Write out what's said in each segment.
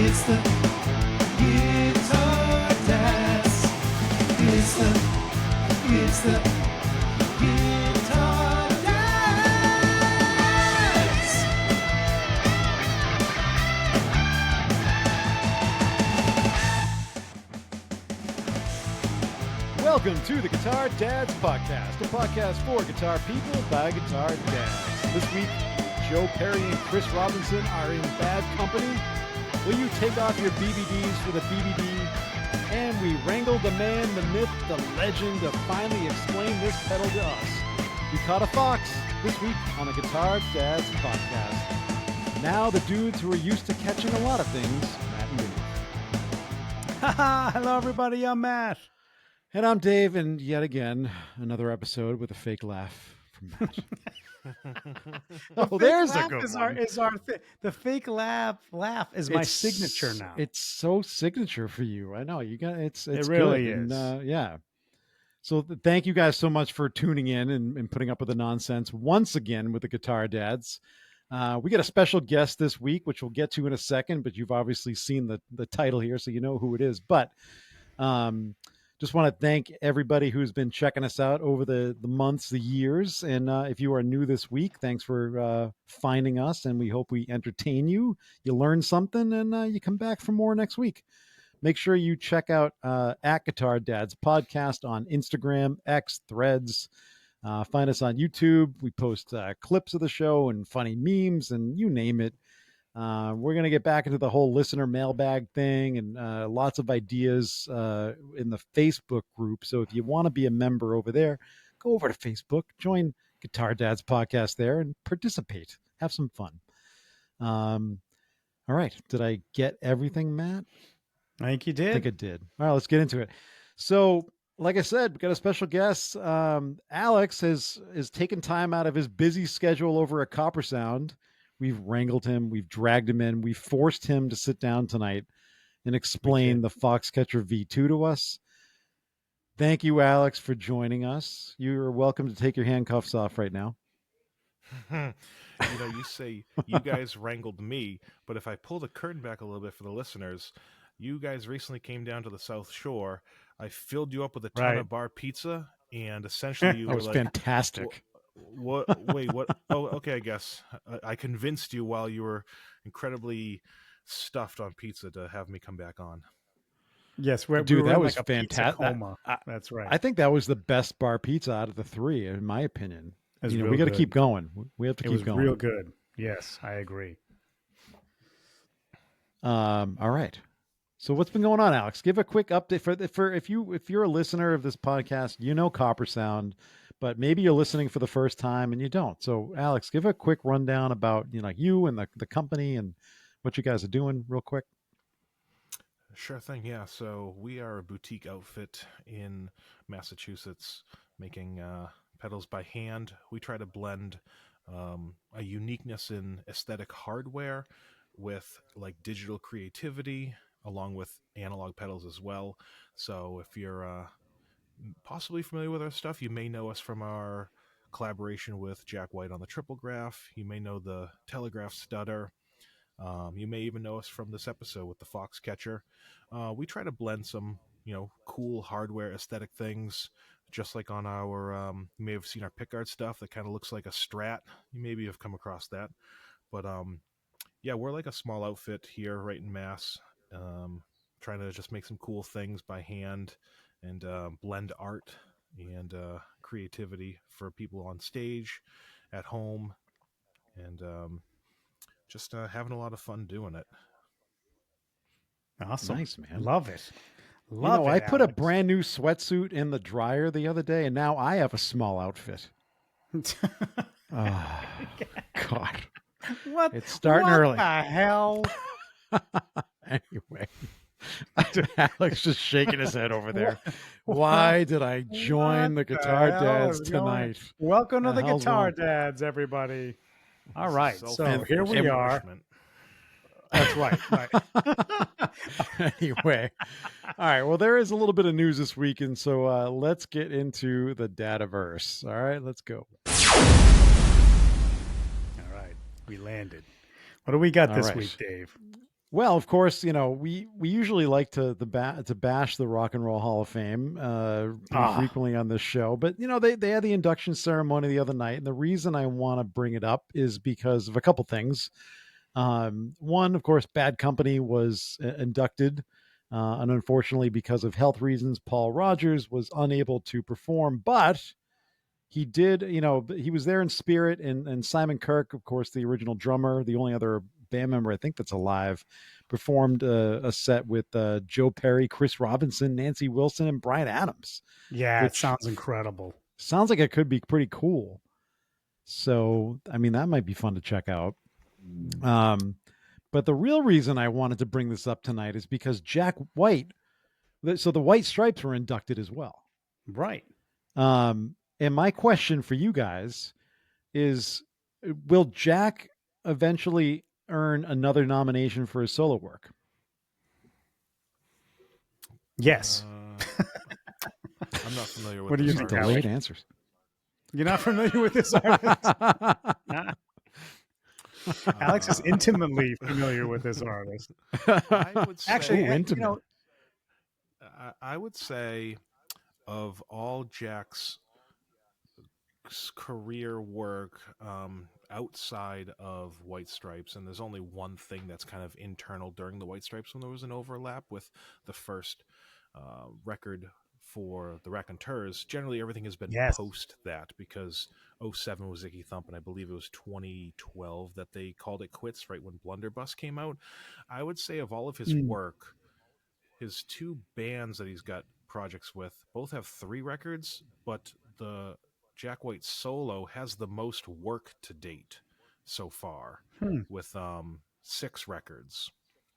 It's the Guitar Dads. It's the Guitar Dads. Welcome to the Guitar Dads Podcast, a podcast for guitar people by guitar dads. This week, Joe Perry and Chris Robinson are in bad company. Will you take off your BBDs for the BBD? And we wrangled the man, the myth, the legend to finally explain this pedal to us. You caught a fox this week on the Guitar Dads Podcast. Now the dudes who are used to catching a lot of things, Matt and Dave. Hello, everybody. I'm Matt. And I'm Dave, and yet again, another episode with a fake laugh from Matt. There's a good one. The fake laugh is my signature now. It's so signature for you. I know you got it really good. is. And, yeah. So thank you guys so much for tuning in and putting up with the nonsense once again with the Guitar Dads. We got a special guest this week, which we'll get to in a second, but you've obviously seen the title here, so you know who it is. But just want to thank everybody who's been checking us out over the months, the years. And if you are new this week, thanks for finding us. And we hope we entertain you. You learn something and you come back for more next week. Make sure you check out at Guitar Dads Podcast on Instagram, X, Threads. Find us on YouTube. We post clips of the show and funny memes and you name it. We're going to get back into the whole listener mailbag thing and lots of ideas in the Facebook group. So if you want to be a member over there, go over to Facebook, join Guitar Dads Podcast there and participate. Have some fun. All right. Did I get everything, Matt? I think you did. I think I did. All right, let's get into it. So like I said, we've got a special guest. Alex has taken time out of his busy schedule over at Coppersound. We've wrangled him. We've dragged him in. We forced him to sit down tonight and explain the Foxcatcher V2 to us. Thank you, Alex, for joining us. You're welcome to take your handcuffs off right now. You say you guys wrangled me, but if I pull the curtain back a little bit for the listeners, you guys recently came down to the South Shore. I filled you up with a ton of bar pizza, and essentially you that were was like, fantastic. What? Wait, what? Oh, okay. I guess I convinced you while you were incredibly stuffed on pizza to have me come back on. Yes, dude, that was fantastic. That's right. I think that was the best bar pizza out of the three, in my opinion. We got to keep going. We have to keep going. Real good. Yes, I agree. All right. So what's been going on, Alex? Give a quick update for if you're a listener of this podcast, you know Coppersound, but maybe you're listening for the first time and you don't. So Alex, give a quick rundown about you and the company and what you guys are doing real quick. Sure thing. Yeah. So we are a boutique outfit in Massachusetts making pedals by hand. We try to blend a uniqueness in aesthetic hardware with like digital creativity along with analog pedals as well. So if you're possibly familiar with our stuff, you may know us from our collaboration with Jack White on the Triple Graph. You may know the Telegraph Stutter. You may even know us from this episode with the Foxcatcher. We try to blend some, cool hardware aesthetic things, just like on our, you may have seen our pickguard stuff that kind of looks like a Strat. You maybe have come across that. But yeah, we're like a small outfit here right in Mass, trying to just make some cool things by hand and blend art and creativity for people on stage, at home, and just having a lot of fun doing it. Awesome. Nice, man. Love it. I put a brand new sweatsuit in the dryer the other day, and now I have a small outfit. Oh, God. What? It's starting early. What the hell? Anyway, Alex just shaking his head over there. Why did I join the Guitar Dads tonight? Welcome to the Guitar Dads, everybody. All right, so here we are. That's right. Anyway, all right. Well, there is a little bit of news this week, and so let's get into the Dataverse. All right, let's go. All right, we landed. What do we got this week, Dave? Well, of course, we usually like to bash the Rock and Roll Hall of Fame pretty frequently on this show, but they had the induction ceremony the other night, and the reason I want to bring it up is because of a couple things. One, of course, Bad Company was inducted, and unfortunately, because of health reasons, Paul Rogers was unable to perform, but he did, he was there in spirit, and Simon Kirk, of course, the original drummer, the only other band member I think that's alive, performed a set with Joe Perry, Chris Robinson, Nancy Wilson, and Bryan Adams. Yeah, it which sounds incredible. Sounds like it could be pretty cool. So, I mean, that might be fun to check out. But the real reason I wanted to bring this up tonight is because Jack White, so the White Stripes were inducted as well. Right. And my question for you guys is, will Jack eventually earn another nomination for his solo work? Yes. I'm not familiar with what do you this think? artist. Delayed answers. You're not familiar with this artist? Alex is intimately familiar with this artist. I would say, Actually, intimate. I would say of all Jack's career work outside of White Stripes, and there's only one thing that's kind of internal during the White Stripes when there was an overlap with the first record for the Raconteurs. Generally, everything has been post that, because 07 was Icky Thump, and I believe it was 2012 that they called it quits, right when Blunderbuss came out. I would say of all of his work, his two bands that he's got projects with both have 3 records, but the Jack White solo has the most work to date so far with 6 records.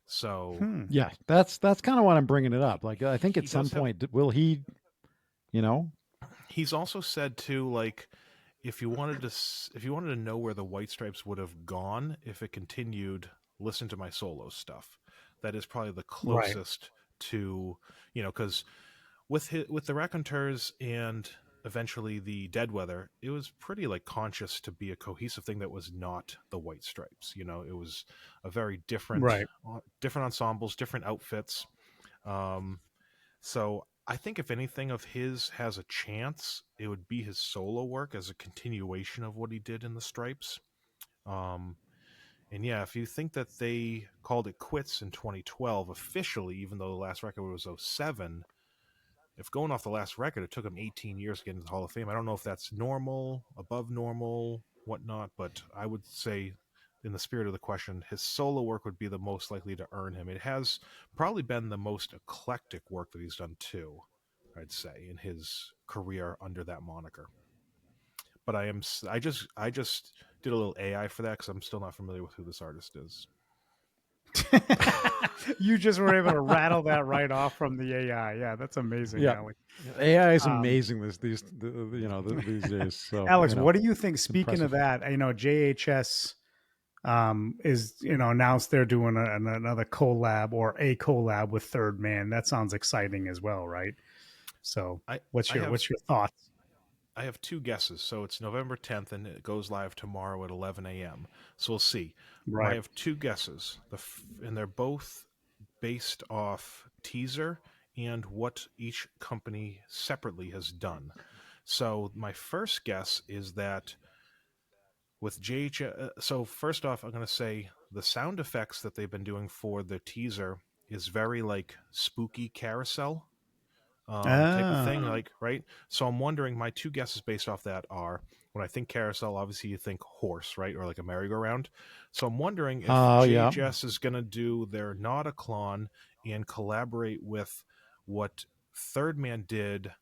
So yeah, that's kind of what I'm bringing it up. Like, I think at some point, will he, He's also said too, like, if you wanted to know where the White Stripes would have gone if it continued, listen to my solo stuff. That is probably the closest to, because with the Raconteurs and eventually the Deadweather, it was pretty like conscious to be a cohesive thing that was not the White Stripes. It was a very different ensembles, different outfits. So I think if anything of his has a chance, it would be his solo work as a continuation of what he did in the Stripes. And yeah, if you think that they called it quits in 2012 officially, even though the last record was 07, if going off the last record, it took him 18 years to get into the Hall of Fame. I don't know if that's normal, above normal, whatnot, but I would say, in the spirit of the question, his solo work would be the most likely to earn him. It has probably been the most eclectic work that he's done too, I'd say, in his career under that moniker. But I just did a little AI for that because I'm still not familiar with who this artist is. You just were able to rattle that right off from the AI. Yeah, that's amazing. Yeah, Alex. AI is amazing these days. So, Alex, what do you think? Speaking of that, JHS is announced they're doing another collab or a collab with Third Man. That sounds exciting as well, right? So, what's your thoughts? I have 2 guesses. So it's November 10th, and it goes live tomorrow at 11 a.m. So we'll see. Right. I have 2 guesses, and they're both based off teaser and what each company separately has done. So my first guess is that with JHS, so first off, I'm going to say the sound effects that they've been doing for the teaser is very like spooky carousel type of thing, like, right? So I'm wondering, my 2 guesses based off that are, when I think carousel, obviously you think horse, right? Or like a merry-go-round. So I'm wondering if JHS is going to do their Nauticlon and collaborate with what Third Man did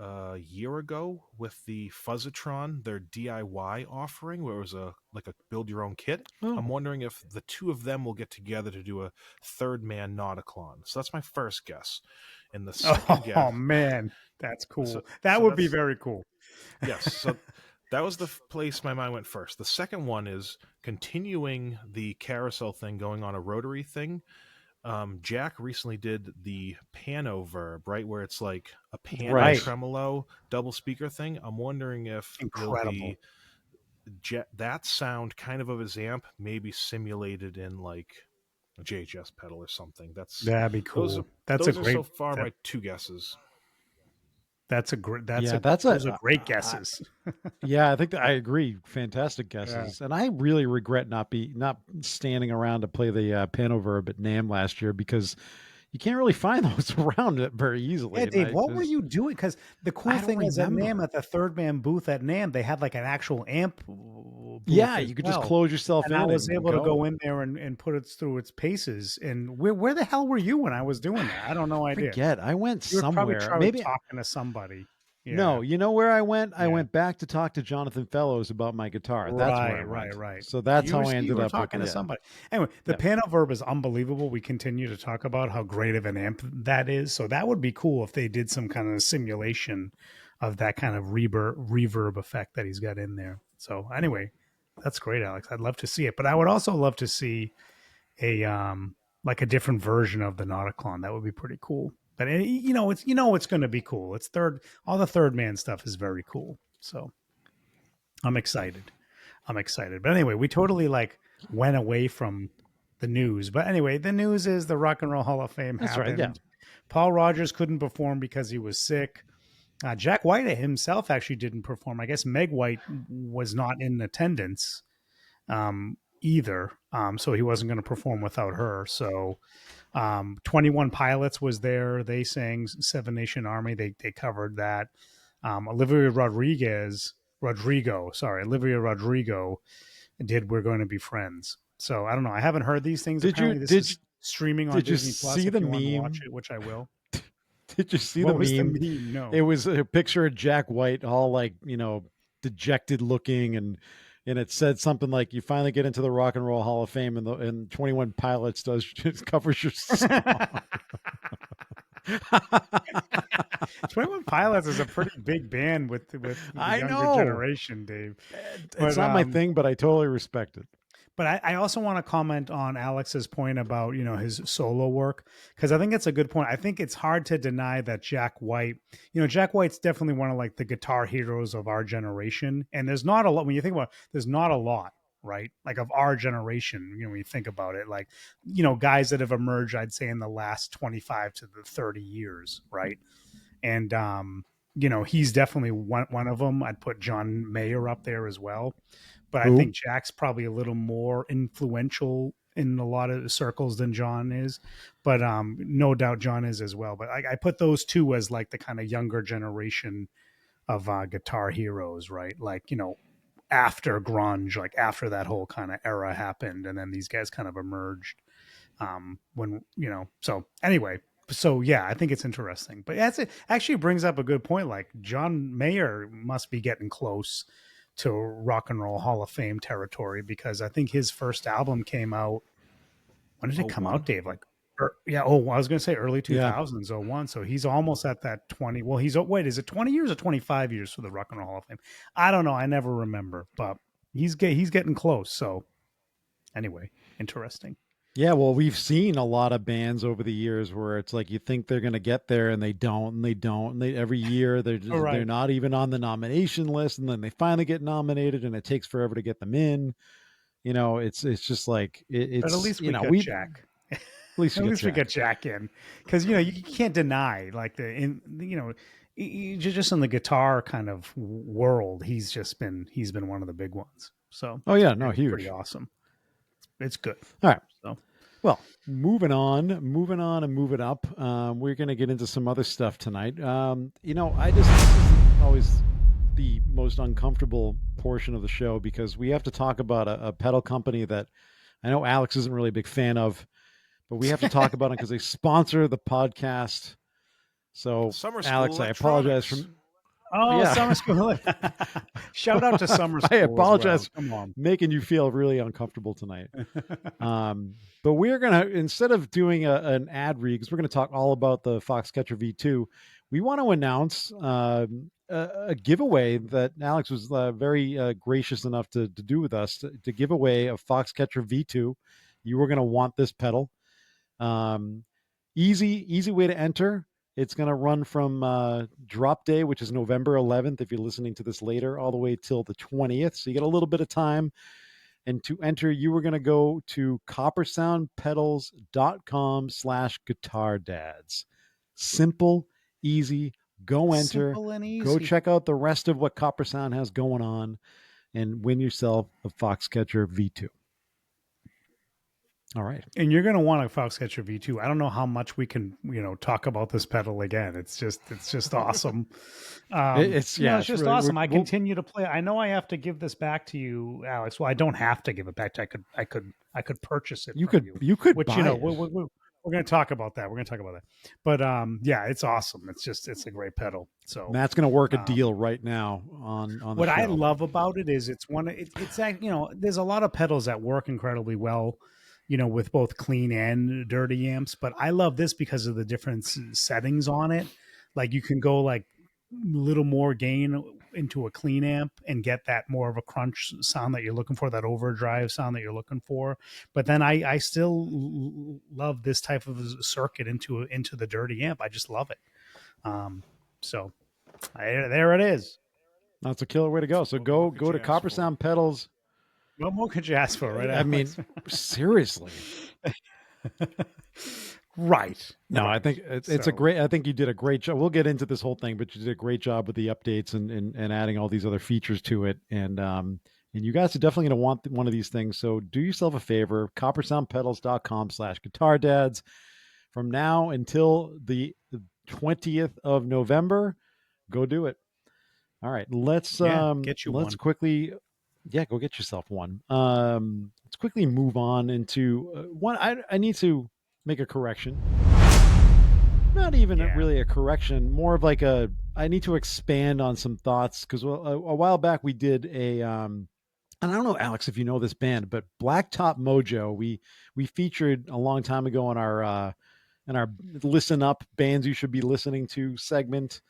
a year ago with the Fuzzatron, their DIY offering, where it was a build your own kit. I'm wondering if the 2 of them will get together to do a Third Man Nauticlon. So that's my first guess. And the second guess, man, that's cool. That would be very cool. Yes. So that was the place my mind went first. The second one is continuing the carousel thing, going on a rotary thing. Jack recently did the Pano Verb, right, where it's like a pan tremolo double speaker thing. I'm wondering if incredible that sound kind of his amp maybe simulated in like a JHS pedal or something. That'd be cool. Those are so far my two guesses. That's a great. Those are great guesses. Yeah, I think I agree. Fantastic guesses, and I really regret not standing around to play the Panoverb at NAMM last year because you can't really find those around it very easily. Yeah, Dave, what were you doing? Because the cool thing is at NAMM, at the third man booth at NAMM, they had like an actual amp. Yeah, you could just close yourself in. I was able to go in there and put it through its paces. And where the hell were you when I was doing that? I don't know. I forget. I went somewhere. Probably maybe talking to somebody. Yeah. No, you know where I went? I went back to talk to Jonathan Fellows about my guitar. That's where I went. Right. So that's how I ended up talking to somebody. Anyway, the Panoverb is unbelievable. We continue to talk about how great of an amp that is. So that would be cool if they did some kind of simulation of that kind of reverb effect that he's got in there. So anyway, that's great, Alex. I'd love to see it, but I would also love to see a like a different version of the Nauticlon. That would be pretty cool. But it's going to be cool. All the third man stuff is very cool. So I'm excited. But anyway, we totally went away from the news. But anyway, the news is the Rock and Roll Hall of Fame happened. Right, yeah. Paul Rogers couldn't perform because he was sick. Jack White himself actually didn't perform. I guess Meg White was not in attendance either. So he wasn't going to perform without her. So 21 Pilots was there. They sang Seven Nation Army. They covered that. Olivia Rodrigo did We're Going to Be Friends. So I don't know. I haven't heard these things. This is streaming on Disney Plus. See the meme? Watch it, which I will. Did you see the meme? No. It was a picture of Jack White, all dejected looking, and it said something like, "You finally get into the Rock and Roll Hall of Fame," and 21 Pilots covers your song. 21 Pilots is a pretty big band with the younger generation, Dave. It's not my thing, but I totally respect it. But I also want to comment on Alex's point about, his solo work, because I think it's a good point. I think it's hard to deny that Jack White, Jack White's definitely one of the guitar heroes of our generation. And there's not a lot, when you think about it, there's not a lot, right? Of our generation, when you think about it, guys that have emerged, I'd say in the last 25 to the 30 years, right? And, he's definitely one of them. I'd put John Mayer up there as well. But I think Jack's probably a little more influential in a lot of circles than John is. But no doubt John is as well. But I put those two as the kind of younger generation of guitar heroes, right? After grunge, after that whole kind of era happened. And then these guys kind of emerged So anyway, so yeah, I think it's interesting. But it actually brings up a good point. John Mayer must be getting close to Rock and Roll Hall of Fame territory, because I think his first album came out. When did it come out, Dave? I was going to say early 2000s, 01. So he's almost at that 20. Well, is it 20 years or 25 years for the Rock and Roll Hall of Fame? I don't know. I never remember, but he's getting close. So anyway, interesting. Yeah, well, we've seen a lot of bands over the years where it's you think they're going to get there and they don't, and every year they're they're not even on the nomination list, and then they finally get nominated and it takes forever to get them in. It's just it's. But at least we got Jack. At least we got Jack in, because you can't deny just in the guitar kind of world, he's been one of the big ones. So huge, pretty awesome. It's good. All right. So, well, moving on and moving up. We're going to get into some other stuff tonight. This is always the most uncomfortable portion of the show, because we have to talk about a pedal company that I know Alex isn't really a big fan of, but we have to talk about it because they sponsor the podcast. So, Alex, I apologize for. Summer School. Shout out to Summer School. I apologize for making you feel really uncomfortable tonight. But we're going to, instead of doing an ad read, because we're going to talk all about the Foxcatcher V2, we want to announce a giveaway that Alex was very gracious enough to do with us, to give away a Foxcatcher V2. You were going to want this pedal. Easy way to enter. It's going to run from drop day, which is November 11th, if you're listening to this later, all the way till the 20th. So you get a little bit of time. And to enter, you were going to go to coppersoundpedals.com/guitar dads. Simple, easy. Go enter. Simple and easy. Go check out the rest of what Coppersound has going on and win yourself a Foxcatcher V2. All right. And you're going to want a Foxcatcher V2. I don't know how much we can, talk about this pedal again. It's just awesome. It's just really, awesome. I continue to play. I know I have to give this back to you, Alex. Well, I don't have to give it back to you. I could purchase it. You could which, buy it. We're going to talk about that. But yeah, it's awesome. It's a great pedal. So Matt's going to work a deal right now on the what show. I love about it is it's there's a lot of pedals that work incredibly well, with both clean and dirty amps. But I love this because of the different settings on it. Like you can go like a little more gain into a clean amp and get that more of a crunch sound that you're looking for, that overdrive sound that you're looking for. But then I still love this type of circuit into the dirty amp. I just love it. So there it is. That's a killer way to go. So go to Coppersound Pedals. What more could you ask for, right? I mean, seriously. Right. No, I think it's a great. I think you did a great job. We'll get into this whole thing, but you did a great job with the updates and adding all these other features to it. And you guys are definitely going to want one of these things. So do yourself a favor: coppersoundpedals.com/guitar dads. From now until the 20th of November, go do it. All right, let's quickly. Yeah, go get yourself one. Let's quickly move on into one. I need to make a correction. Not even really a correction, more of like I need to expand on some thoughts because a while back we did and I don't know, Alex, if you know this band, but Blacktop Mojo, we featured a long time ago in our Listen Up Bands You Should Be Listening To segment.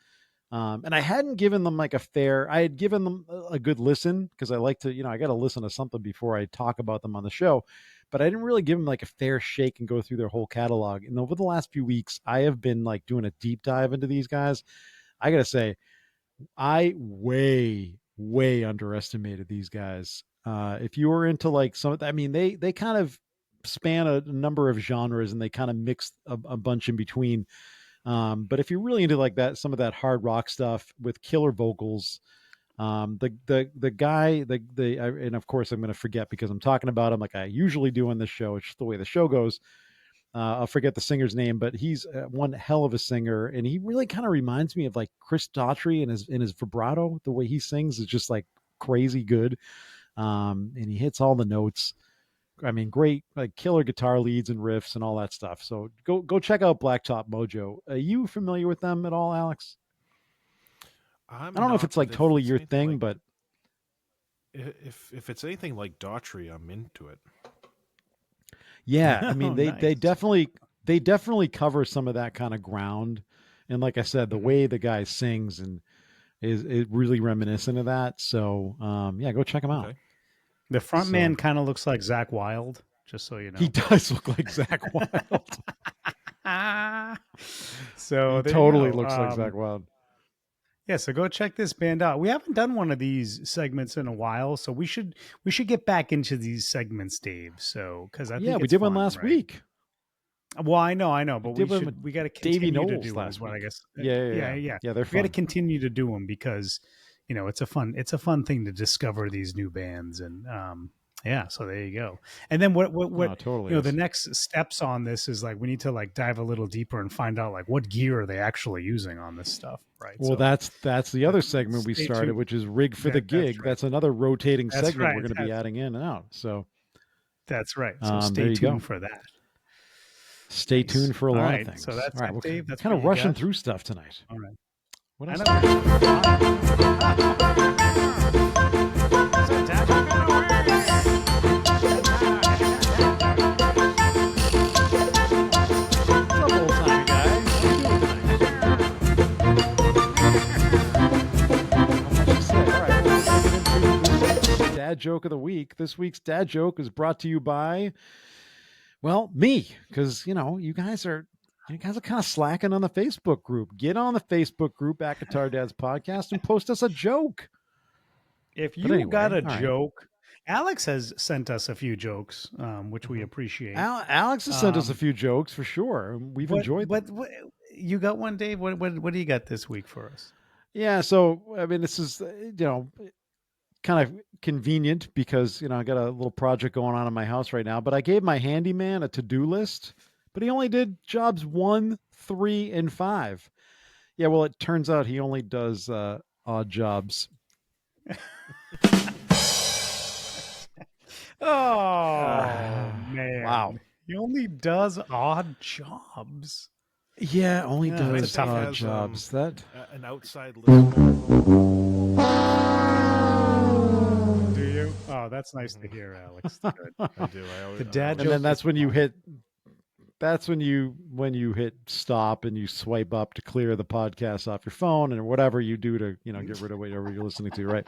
And I hadn't given them I had given them a good listen because I like to, I got to listen to something before I talk about them on the show, but I didn't really give them a fair shake and go through their whole catalog. And over the last few weeks, I have been doing a deep dive into these guys. I got to say, I way underestimated these guys. If you were into they kind of span a number of genres and they kind of mixed a bunch in between. But if you're really into some of that hard rock stuff with killer vocals, the guy, and of course I'm going to forget because I'm talking about him like I usually do on this show. It's just the way the show goes. I'll forget the singer's name, but he's one hell of a singer, and he really kind of reminds me of Chris Daughtry in his vibrato. The way he sings is just crazy good, and he hits all the notes. I mean, great, killer guitar leads and riffs and all that stuff. So go check out Blacktop Mojo. Are you familiar with them at all, Alex? I don't know if it's totally your thing, but if it's anything like Daughtry, I'm into it. Yeah, I mean they definitely cover some of that kind of ground, and like I said, the way the guy sings and is really reminiscent of that. So yeah, go check him out. Okay. The front man kind of looks like Zakk Wylde, just so you know. He does look like Zakk Wylde. So he totally looks like Zakk Wylde. Yeah, so go check this band out. We haven't done one of these segments in a while, so we should get back into these segments, Dave. So because I think we did one last week. Well, I know, but we got to continue to do last one. week. I guess. Yeah. They're fun. We got to continue to do them because it's a fun thing to discover these new bands, and yeah. So there you go. And then what totally the next steps on this is we need to dive a little deeper and find out what gear are they actually using on this stuff, right? Well, so, that's the other segment we started, tuned. Which is Rig for the Gig. That's another rotating segment we're going to be adding in and out. So that's right. So stay tuned for that. Stay tuned for a lot of things. So that's all right, Dave. That's kind of rushing through stuff tonight. All right. What else? Dad joke of the week. This week's dad joke is brought to you by, me, because you guys are kind of slacking on the Facebook group. Get on the Facebook group at Guitar Dads Podcast and post us a joke. If you got a joke, Alex has sent us a few jokes, which we appreciate. Alex has sent us a few jokes for sure. We've enjoyed them. What you got one, Dave? What do you got this week for us? Yeah, so I mean, this is kind of convenient because I got a little project going on in my house right now. But I gave my handyman a to-do list, but he only did jobs 1, 3, and 5. Yeah, well, it turns out he only does odd jobs. Man! Wow. He only does odd jobs. Yeah, only Yeah, does odd jobs. That an outside list. Do you? Oh, that's nice to hear, Alex. Good. I do. I always, The dad and then joke that's is when you fun. hit. That's when you hit stop and you swipe up to clear the podcast off your phone and whatever you do to get rid of whatever you're listening to. Right,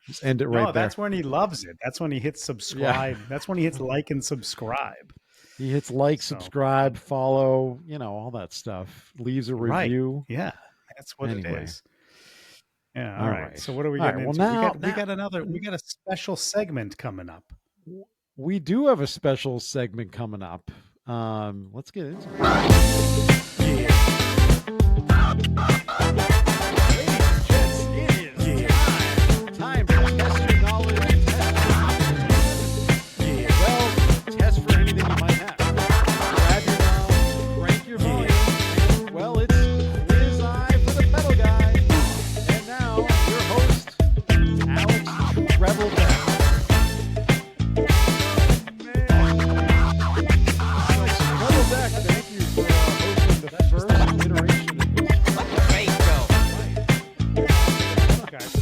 just end it right No, there. that's when he loves it. That's when he hits subscribe. That's when he hits like and subscribe. He hits like, So, subscribe, follow, all that stuff. Leaves a review. Right. Yeah, that's what it Anyway. is. Yeah. All All right. right. So what are we All getting right, well, into? We got a special segment coming up. We do have a special segment coming up. Let's get into it. Time to test your knowledge. Test for anything you might have. Grab your knowledge, crank your volume. And, well, it's Quiz Eye for the Pedal Guy. And now, your host, Alex Trevelbeck. Trevelbeck, thank you for hosting the first iteration of this. Okay, so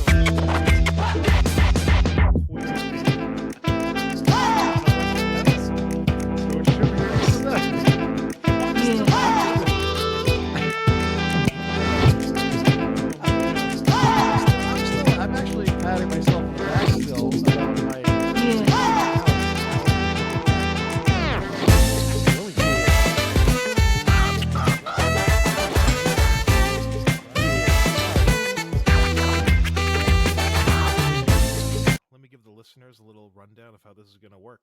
I'm actually patting myself on the back still about my. Really cool. Let me give the listeners a little rundown of how this is going to work.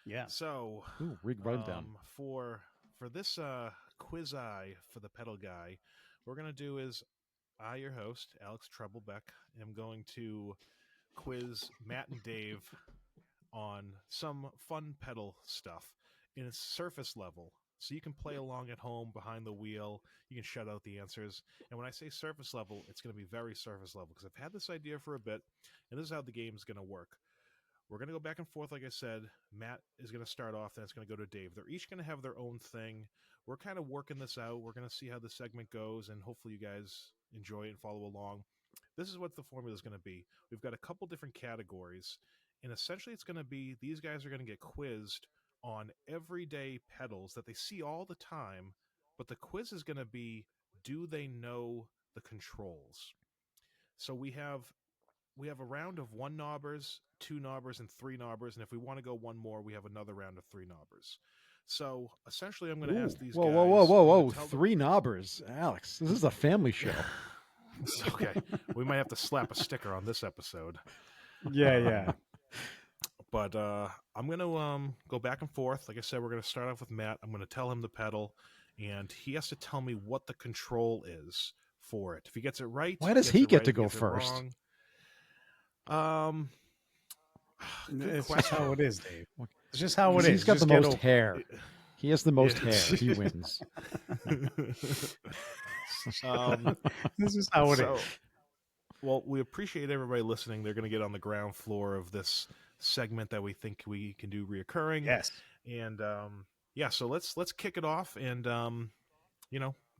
yeah. So, Ooh, rig rundown. for this quiz eye for the pedal guy, what we're going to do is I, your host, Alex Trevelbeck, am going to quiz Matt and Dave on some fun pedal stuff in its surface level. So you can play along at home behind the wheel. You can shut out the answers. And when I say surface level, it's going to be very surface level because I've had this idea for a bit, and this is how the game is going to work. We're going to go back and forth, like I said. Matt is going to start off, then it's going to go to Dave. They're each going to have their own thing. We're kind of working this out. We're going to see how the segment goes, and hopefully you guys enjoy it and follow along. This is what the formula is going to be. We've got a couple different categories, and essentially it's going to be these guys are going to get quizzed on everyday pedals that they see all the time, but the quiz is going to be, do they know the controls? So we have a round of 1 knobbers, 2 knobbers, and 3 knobbers, and if we want to go one more, we have another round of 3 knobbers. So essentially, I'm going to ask these guys. Whoa! 3 knobbers, Alex. This is a family show. Okay, we might have to slap a sticker on this episode. Yeah. But I'm going to go back and forth. Like I said, we're going to start off with Matt. I'm going to tell him the pedal, and he has to tell me what the control is for it. If he gets it right, Why does he get to go first? It's just how it is, Dave. It's just how it is. He's got Just the get most over it. hair. He has the most Yeah. hair. He wins. This is how it is. Well, we appreciate everybody listening. They're going to get on the ground floor of this segment that we think we can do reoccurring. Yes. And so let's kick it off. And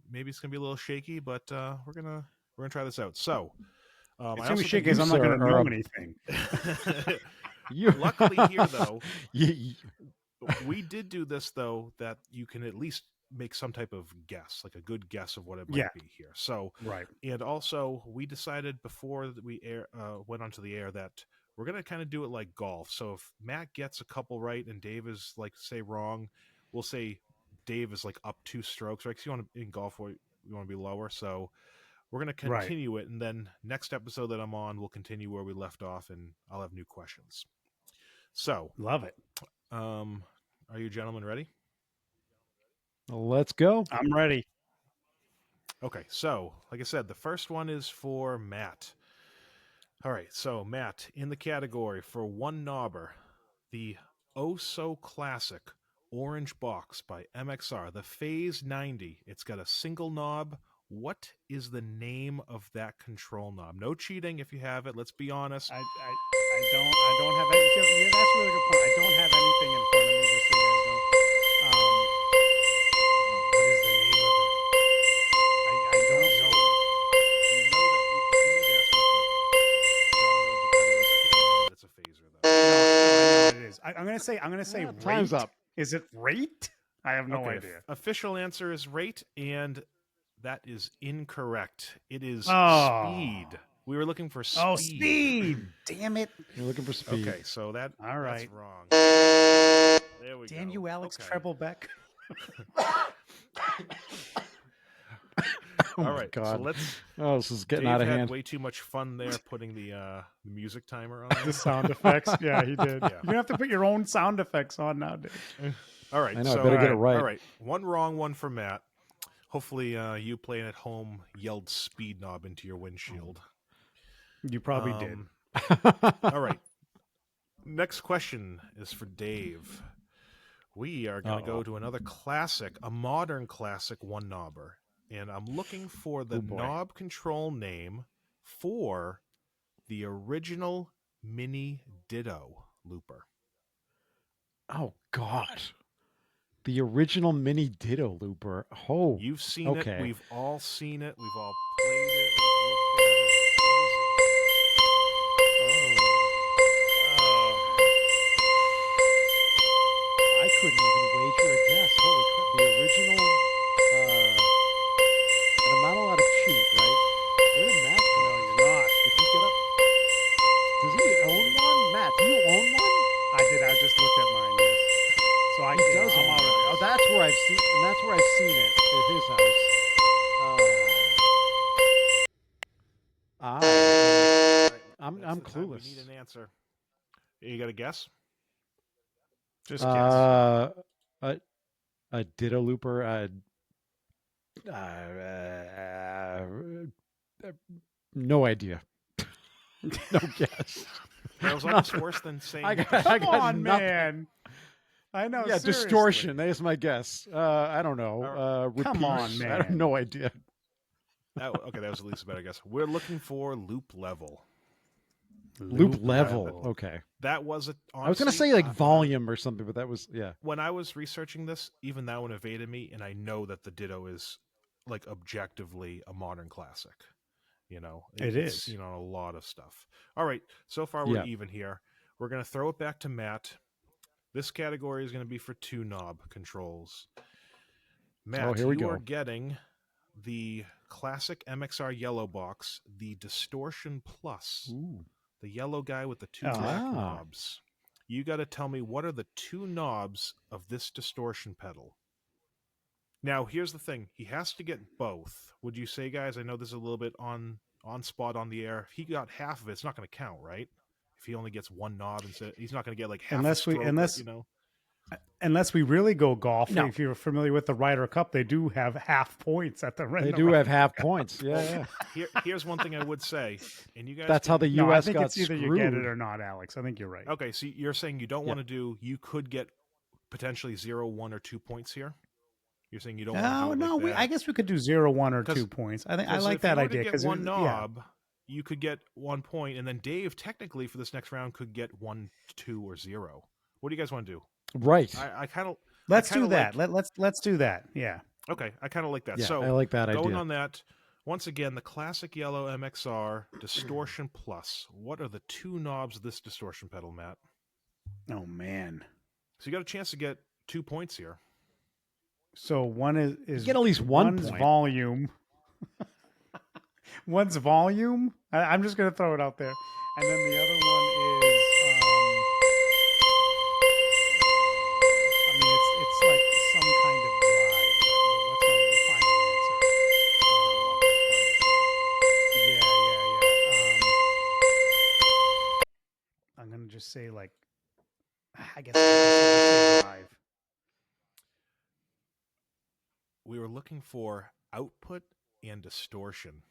maybe it's going to be a little shaky, but we're gonna try this out. So It's gonna be shaky because I'm not going to know anything. Luckily here, though, we did do this, though, that you can at least make some type of guess, like a good guess of what it might be here. So, right. And also, we decided before we went onto the air that we're going to kind of do it like golf. So if Matt gets a couple right and Dave is, like, say wrong, we'll say Dave is, like, up 2 strokes, right? Because in golf, you want to be lower. So we're going to continue it. And then next episode that I'm on, we'll continue where we left off, and I'll have new questions. So, Love it. are you gentlemen ready? Let's go. I'm ready. Okay, so like I said, the first one is for Matt. All right, so Matt, in the category for one knobber, the oh so classic orange box by MXR, the Phase 90. It's got a single knob. What is the name of that control knob? No cheating if you have it. Let's be honest. I don't have any. Yeah, that's a really good point. I don't have anything in front of me, just so you guys know. What is the name of it? I don't know. You know that if you need to ask what the genre of the pedal is, I think you know that it's a phaser, though. I know what it is. I'm gonna say rate. Time's up. Is it rate? I have no Okay, idea. Official answer is rate, and that is incorrect. It is speed. We were looking for speed. Oh, speed! Damn it! You're looking for speed. Okay, so that's wrong. There we go. Damn you, Alex Treblebeck. Oh All my right, God. so let's. Oh, this is getting Dave out of had hand. way too much fun there putting the music timer on. The sound effects. Yeah, he did. Yeah. You're gonna have to put your own sound effects on now, Dave. All right, I know. so I better get it right. All right, one wrong, one for Matt. Hopefully, you playing at home yelled speed knob into your windshield. You probably did. All right. Next question is for Dave. We are going to go to another classic, a modern classic one knobber. And I'm looking for the knob control name for the original Mini Ditto looper. Oh God. The original Mini Ditto looper. Oh, You've seen okay. it. We've all seen it. We've all played it. We've looked at it. I couldn't even wager a guess. Holy crap. The original. And I'm not allowed to cheat, right? Where did Matt go? No, you're not. Did he get up? Does he own one? Matt, do you own one? I did. I just looked at mine. Yes. So I He does I'm own out of one. this. Oh, that's where I've seen. And that's where I've seen it at his house. All right, I'm that's the time clueless. We need an answer. You got a guess? Just guess. A Ditto looper. No idea. No guess. That was almost worse than saying. I Come got on, nothing. man. I know. Yeah, seriously. distortion. That is my guess. I don't know. Come on, repeats. I man. have no idea. Okay, that was at least a better guess. We're looking for loop level. Loop level. Okay. That was it. I was going to say like volume or something, but that was, yeah. When I was researching this, even that one evaded me, and I know that the Ditto is like objectively a modern classic. You know, It it's is. You know, a lot of stuff. All right, so far we're even here. We're going to throw it back to Matt. This category is going to be for two knob controls. Matt, here we you go. are getting the classic MXR yellow box, the Distortion Plus. Ooh. The yellow guy with the two black knobs. You got to tell me, what are the two knobs of this distortion pedal? Now, here's the thing. He has to get both. Would you say, guys, I know this is a little bit on spot on the air. If he got half of it, it's not going to count, right? If he only gets one knob, he's not going to get like half a stroke, you know? Unless we really go golf, No. if you're familiar with the Ryder Cup, they do have half points at the end. They do have half points. Yeah, yeah. Here's one thing I would say, and you guys. That's how the No, I U.S. think got it's either screwed. you get it or not, Alex. I think you're right. Okay, so you're saying you don't want to do. You could get potentially 0, 1, or 2 points here. You're saying you don't want to do it like that. I guess we could do 0, 1, or 2 points. I think I like that idea because one yeah. knob, you could get 1 point, and then Dave technically for this next round could get 1, 2, or 0. What do you guys want to do? Right. I kind of. Let's do that. Let's do that. Yeah. Okay, I kind of like that. Yeah, So I like that going idea. on that, once again, the classic yellow MXR Distortion Plus. What are the two knobs of this distortion pedal, Matt? Oh man. So you got a chance to get 2 points here. So one is Get at least one one's point. volume. One's volume. I'm just gonna throw it out there, and then the other one is. I mean, it's like some kind of drive. But what's my final answer? Yeah. I'm gonna just say like I guess I'll say drive. We were looking for output and distortion.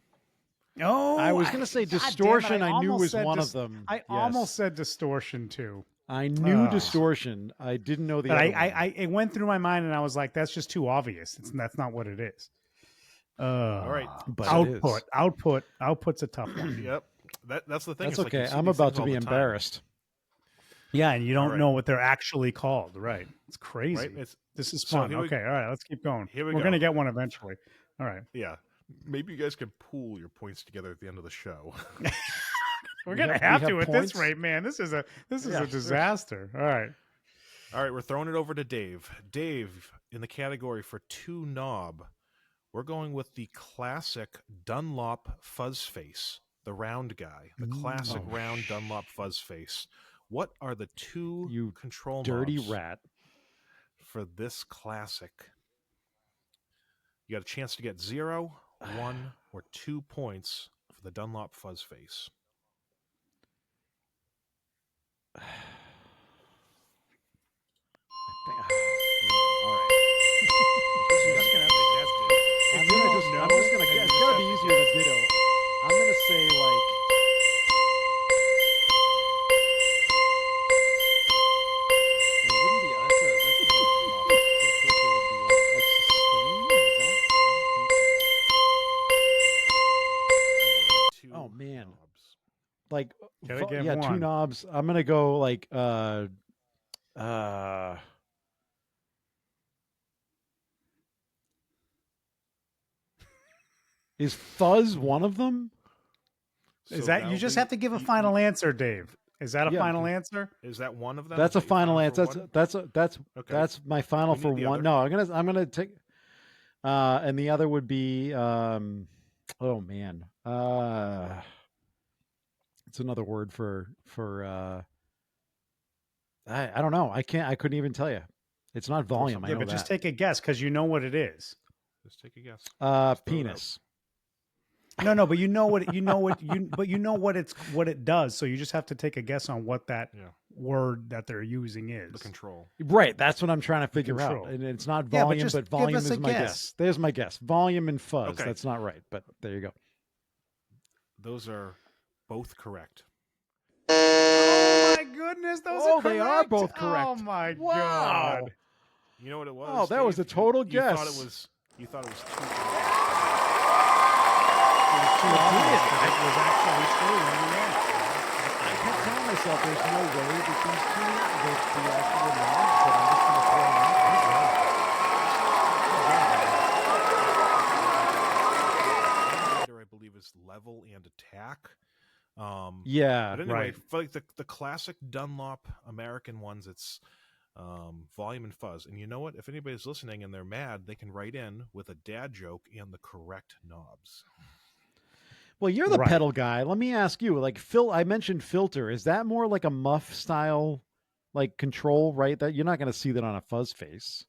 Oh, I was going to say God damn it, distortion. I knew almost was said one of them. I almost said distortion too. I knew distortion. I didn't know the But other one. it went through my mind, and I was like, "That's just too obvious. That's not what it is." All right, but output's a tough one. Yep, that's the thing. That's It's like you okay. see I'm these about things to all be the time. embarrassed. Yeah, and you don't right. know what they're actually called, right? It's crazy. Right? This is so fun. here we- Okay, all right, let's keep going. Here we We're go. gonna get one eventually. All right, Yeah, maybe you guys can pool your points together at the end of the show. we're We gonna have have to at points? this rate, man. This is a Yeah. disaster. All right. All right, we're throwing it over to Dave. Dave, in the category for 2 knob, we're going with the classic Dunlop fuzz face, the round guy, the classic round Dunlop fuzz face. What are the 2 You control dirty knobs rat. for this classic? You got a chance to get 0, 1, or 2 points for the Dunlop fuzz face. All right. You're just gonna have to guess it. I'm just gonna guess. It's gotta be easier than ditto. I'm gonna say like. Well, wouldn't be that's a- that's not a knob. Filter would be like sustain. Is that? I don't think so. 2 Oh, man. knobs. Like Gotta get 2 one. knobs. I'm gonna go like is fuzz one of them? Is So that you that'll just be- have to give a final answer, Dave? Is that a Yeah, final answer? Is that one of them? That's a Is that your final for answer. one? That's Okay. that's my final We for need the one. other. No, I'm gonna take and the other would be oh man. It's another word for I don't know. I couldn't even tell you. It's not volume. I Yeah, know but that. just take a guess because you know what it is. Just take a guess. Uh, Just throw it out. penis. No, but you know what it does. So you just have to take a guess on what that Yeah. word that they're using is. The control. Right. That's what I'm trying to figure out. control. And it's not Yeah, but volume, just but give volume us is a my guess. guess. There's my guess. Volume and fuzz. Okay. That's not right, but there you go. Those are both correct. Oh my goodness, those Oh, are they correct. are both correct. Oh my Wow. god. You know what it was? Oh, that was Dave? a total You thought guess. it was. You thought it was 2. Too obvious, but it was actually true in the end. I kept telling myself there's no way that these two, the actual knobs, but I'm just going to throw them out. I believe is level and attack. Yeah, But anyway, right. for like the classic Dunlop American ones, it's volume and fuzz. And you know what? If anybody's listening and they're mad, they can write in with a dad joke and the correct knobs. Well, you're the Right. pedal guy. Let me ask you, like I mentioned filter. Is that more like a muff style, like control, right? That you're not going to see that on a fuzz face.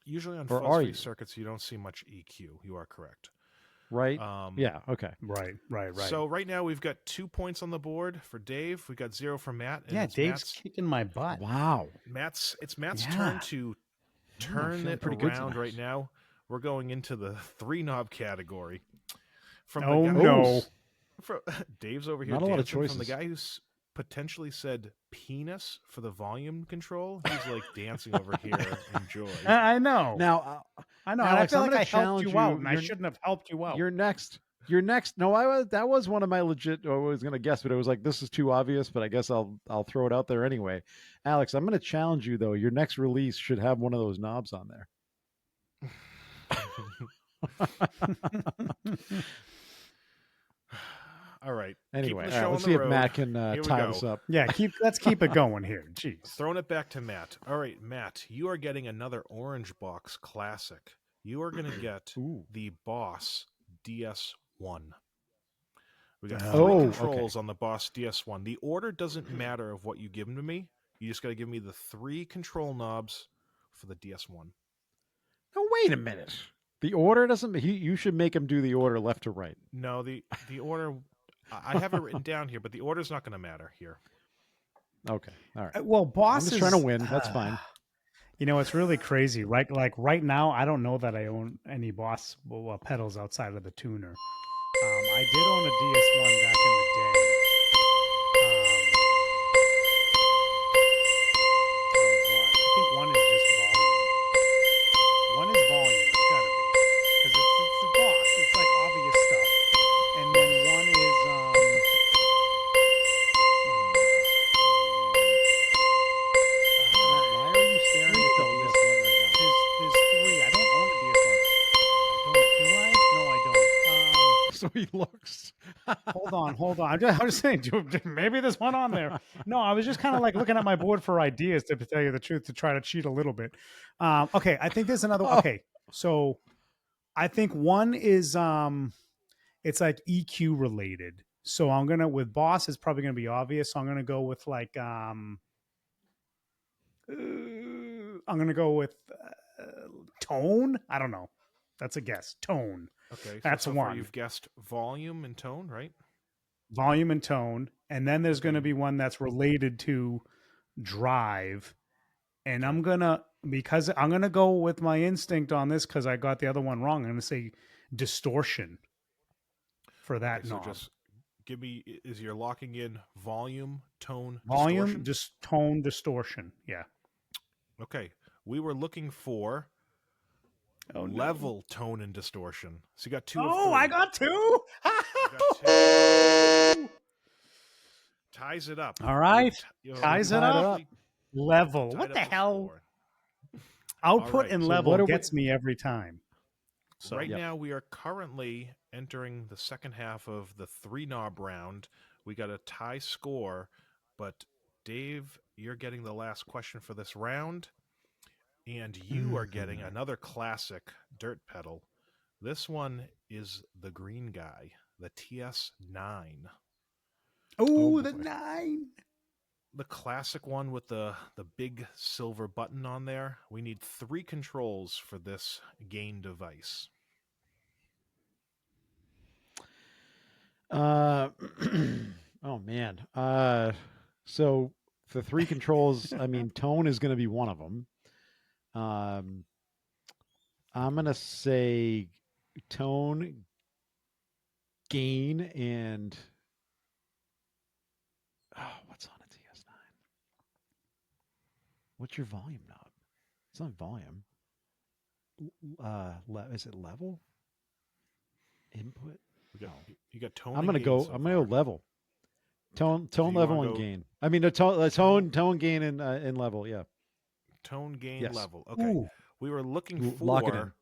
Usually on Or fuzz are face you? circuits, you don't see much EQ. You are correct. Right? Yeah. Okay. Right. So right now we've got 2 points on the board for Dave. We got 0 for Matt. And Yeah, it's Dave's kicking my butt. Wow. It's Matt's Yeah. turn to turn feeling it pretty good around tonight. right now. We're going into the 3 knob category. From Oh, the guy, no. from, Dave's over here Not a lot of dancing. From the choices. guy who's potentially said penis for the volume control, he's like dancing over here in joy. I know. Now, I know. Alex, and I I'm feel like gonna I helped challenge you out, you. and I You're- shouldn't have helped you out. you're next. You're next. No, that was one of my legit. I was going to guess, but it was like this is too obvious. But I guess I'll throw it out there anyway. Alex, I'm going to challenge you though. Your next release should have one of those knobs on there. All right. Anyway, Keeping the all right, show let's on the see if road. Matt can Here we tie go. this up. Yeah, let's keep it going here. Jeez. Throwing it back to Matt. All right, Matt, you are getting another Orange Box Classic. You are going to get Ooh. the Boss DS1. We got Oh, three okay. controls on the Boss DS1. The order doesn't matter of what you give them to me. You just got to give me the 3 control knobs for the DS1. No, wait a minute. The order doesn't. You should make him do the order left to right. No, the order, I have it written down here, but the order's not going to matter here. Okay. All right. Well, Boss I'm just is trying to win. That's fine. You know, it's really crazy, right? Like right now, I don't know that I own any Boss pedals outside of the tuner. I did own a DS1 back in the day. Oh god, I think one is just volume. One is volume. It's got to be because it's a Boss. It's like obvious stuff. And then one is Why are you staring at the DS1 right now? There's three. I don't own a DS1. I don't. Do I? No, I don't. So he looks. Hold on. I'm just saying, dude, maybe there's one on there. No, I was just kind of like looking at my board for ideas, to tell you the truth, to try to cheat a little bit. Okay, I think there's another. Okay, so I think one is it's like EQ related. So I'm gonna, with Boss, it's probably gonna be obvious. So I'm gonna go with like I'm gonna go with tone. I don't know. That's a guess. Tone. Okay, That's so one. far you've guessed volume and tone, right? Volume and tone, and then there's going to be one that's related to drive, and I'm gonna go with my instinct on this because I got the other one wrong. I'm gonna say distortion for that Okay, so knob. just give me, is you're locking in volume, tone, Volume, distortion? just tone, distortion. Yeah. Okay, we were looking for level, tone, and distortion. So you got two of three. I got two. You got two. Ties it up. All right. Ties it up. actually Level. tied What up the hell? score. Output All right, and so level what are we- gets me every time. So right now, we are currently entering the second half of the 3-knob round. We got a tie score, but Dave, you're getting the last question for this round, and you are getting another classic dirt pedal. This one is the green guy, the TS9. Oh, the boy. 9. The classic one with the big silver button on there. We need 3 controls for this gain device. Oh man. So the 3 controls. I mean, tone is going to be one of them. I'm going to say tone, gain, and what's on a TS9? What's your volume knob? It's not volume. Is it level? Input? You got tone. I'm gonna go level. Tone, level, and gain. I mean, tone, gain, and level. Yeah. Tone, gain, Yes. level. Okay. Ooh. We were looking for. Lock it in.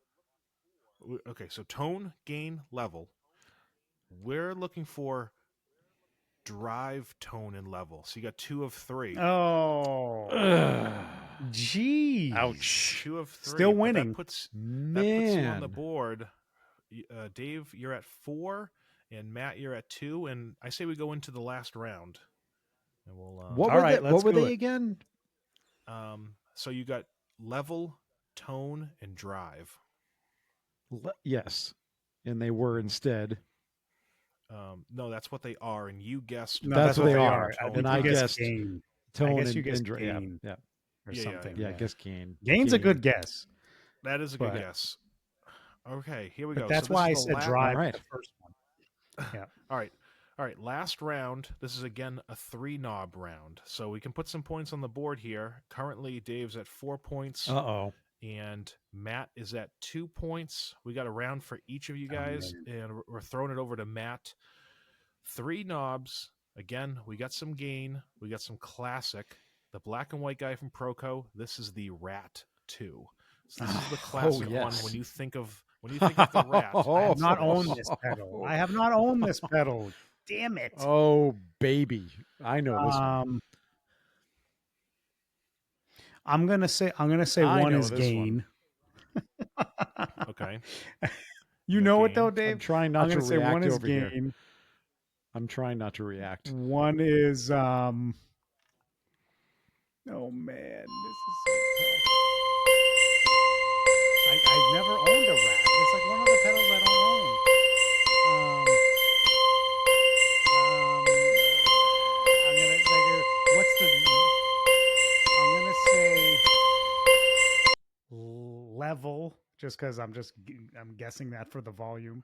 Okay, so tone, gain, level. We're looking for drive, tone, and level. So you got 2 of 3. Oh, geez. Ouch. 2 of 3. Still but winning. That puts you Man. on the board. Dave, you're at 4, and Matt, you're at 2. And I say we go into the last round, and we'll. What were they again? So you got level, tone, and drive. Yes, and they were instead. No, that's what they are, and you guessed. No, that's what they are. And I guessed gain. tone. I guess you guessed and gain. Yeah. Or Yeah, something. I guess gain. Gain's a good guess. That is a good guess. Okay, here we go. But that's So why I this is the said drive All right. the first one. Yeah. All right. Last round. This is again a 3-knob round, so we can put some points on the board here. Currently, Dave's at 4 points. And Matt is at 2 points. We got a round for each of you guys, and we're throwing it over to Matt. 3 knobs. Again, we got some gain. We got some classic. The black and white guy from Proco. This is the Rat 2. So this is the classic one when you think of the Rat. I have not owned this pedal. I have not owned this pedal. Damn it. Oh baby, I know this one. I'm gonna say one is gain. Okay. You know it though, Dave. I'm trying not to say react one is over gain. here. I'm trying not to react. One is oh man, this is so tough. I've never owned a Rat. It's like one of the pedals I don't own. I'm gonna what's the level, just because I'm guessing that for the volume,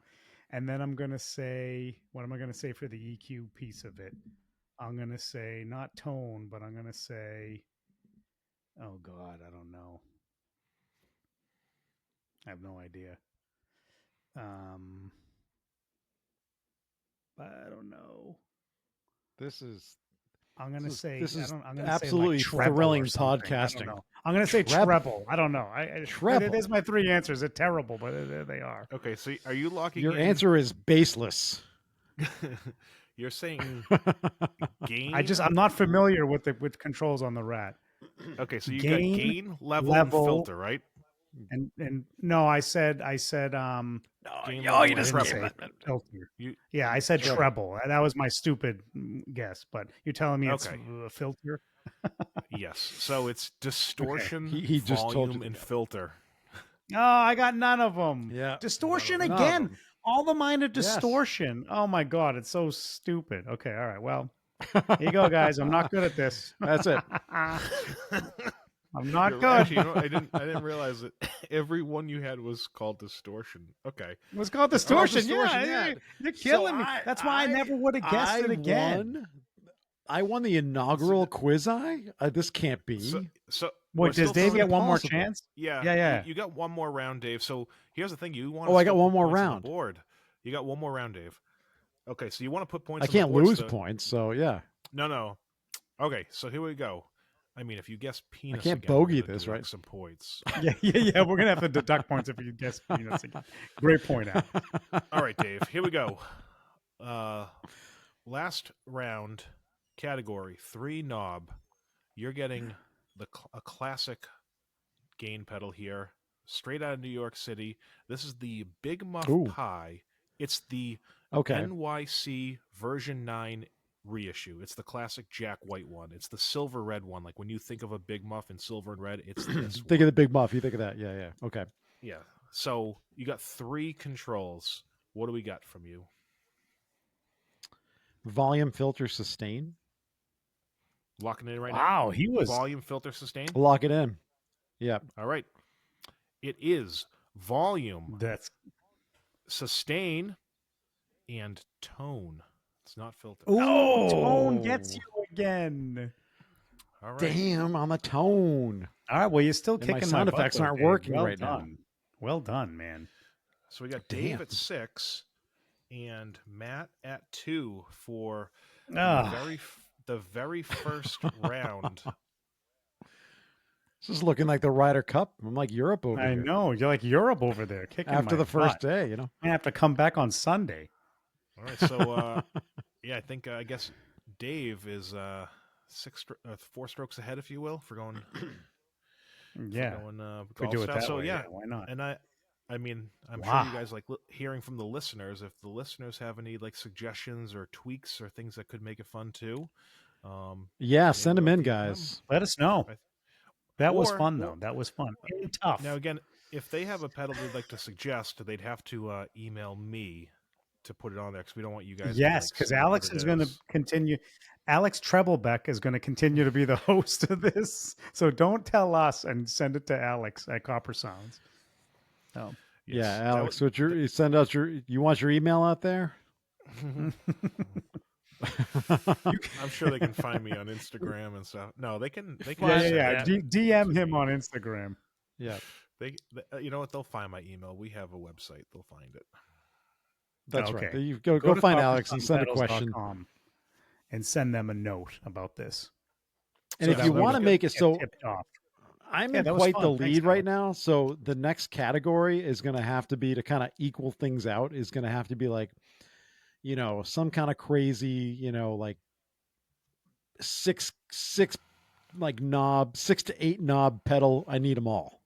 and then I'm gonna say, what am I gonna say for the EQ piece of it? I'm gonna say not tone, but I'm gonna say, oh God, I don't know. I have no idea. I don't know. This is I'm gonna say this is I don't. I'm gonna absolutely say like treble thrilling or something. I podcasting. don't know. I'm gonna say treble. I don't know. Treble. There's my three answers. They're terrible, but there they are. Okay, so are you locking Your in? answer is baseless. You're saying gain? I'm not familiar with controls on the Rat. Okay, so you Gain, got gain, level, and filter, right? And no, I said Gain, Oh, level, you and just treble. gave filter. You, Yeah, I said Treble. treble. That was my stupid guess, but you're telling me it's Okay. a filter? yes. So it's distortion, He just told you volume, the and guess. filter. Oh, I got none of them. Yeah. Distortion None of again. them. All the mine are Yes. distortion. Oh my God, it's so stupid. Okay, all right. Well, here you go, guys. I'm not good at this. That's it. I'm not good. Actually, I didn't realize that every one you had was called distortion. Okay. It was called distortion. distortion, Yeah, yeah. you're killing So me. That's why I never would have guessed it again. I won the inaugural quiz. This can't be. So Wait, we're does still Dave talking- get one more impossible. chance? Yeah, Yeah. You got one more round, Dave. So here's the thing: you want. Oh, I got one more round. Board. You got one more round, Dave. Okay, so you want to put points. I on the can't board, lose so- points, so yeah. No. Okay, so here we go. I mean, if you guess penis, can't again, we're bogey gonna this, deduct right? Some points. Yeah. We're gonna have to deduct points if you guess peanuts again. Great point out. All right, Dave. Here we go. Last round category 3 knob. You're getting a classic gain pedal here, straight out of New York City. This is the Big Muff Ooh. Pie. It's the Okay. NYC version 9 reissue. It's the classic Jack White one. It's the silver red one. Like when you think of a Big Muff in silver and red, it's this Think of the big muff. You think of that. Yeah. Okay. Yeah. So you got 3 controls. What do we got from you? Volume, filter, sustain. Locking it in right now. Wow, he was. Volume, filter, sustain. Lock it in. Yeah. All right. It is volume, That's. sustain, and tone. It's not filter. Oh, tone gets you again. All right. Damn, I'm a tone. All right. Well, you're still And kicking my sound butt, effects though, aren't Dave. working Well right now. done. Well done, man. So we got Dave Damn. at 6 and Matt at 2 for Ah. the very first round. This is looking like the Ryder Cup. I'm like Europe over I here. know. You're like Europe over there, kicking After my the first butt. day, you know. I have to come back on Sunday. All right. So yeah, I think I guess Dave is 4 strokes ahead, if you will, for going. Yeah. For going, We do it golf that style. So way. yeah, Why not? and I mean, I'm Wow. sure you guys like hearing from the listeners. If the listeners have any like suggestions or tweaks or things that could make it fun too, Yeah, send them we'll in, keep them. guys. Let us know. I- That was or- fun, though. That was fun. And tough. Now again, if they have a pedal they'd like to suggest, they'd have to email me to put it on there because we don't want you guys. Yes, because Alex is going to continue. Alex Treblebeck is going to continue to be the host of this. So don't tell us and send it to Alex at Coppersounds. Oh. Yeah, Alex, you send us you want your email out there? I'm sure they can find me on Instagram and stuff. No, they can. They can. Yeah. DM him on Instagram. Yeah. They, you know what? They'll find my email. We have a website. They'll find it. That's Okay. right. You go to find Alex and send a question. coppersoundpedals.com and send them a note about this. And So if that you way want to we make get it so, tipped off. I'm Yeah, in that was quite fun. the Thanks, lead right Alex. now. So the next category is going to have to be to kind of equal things out. Is going to have to be like, some kind of crazy, like six like knob, 6 to 8 knob pedal. I need them all.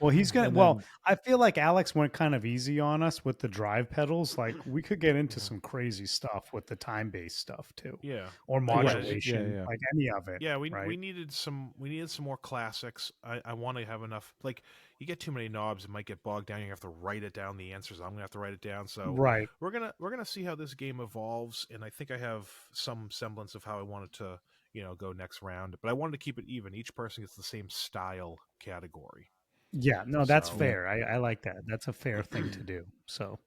Well, he's gonna. And Well, then- I feel like Alex went kind of easy on us with the drive pedals. Like we could get into some crazy stuff with the time-based stuff too, Yeah. or modulation, yeah. like any of it. Yeah, we right? needed some more classics. I want to have enough. Like you get too many knobs, it might get bogged down. You have to write it down. The answers I'm gonna have to write it down. So right. we're gonna see how this game evolves, and I think I have some semblance of how I want it to go next round. But I wanted to keep it even. Each person gets the same style category. Yeah, no, that's So, fair. I like that. That's a fair thing to do. So,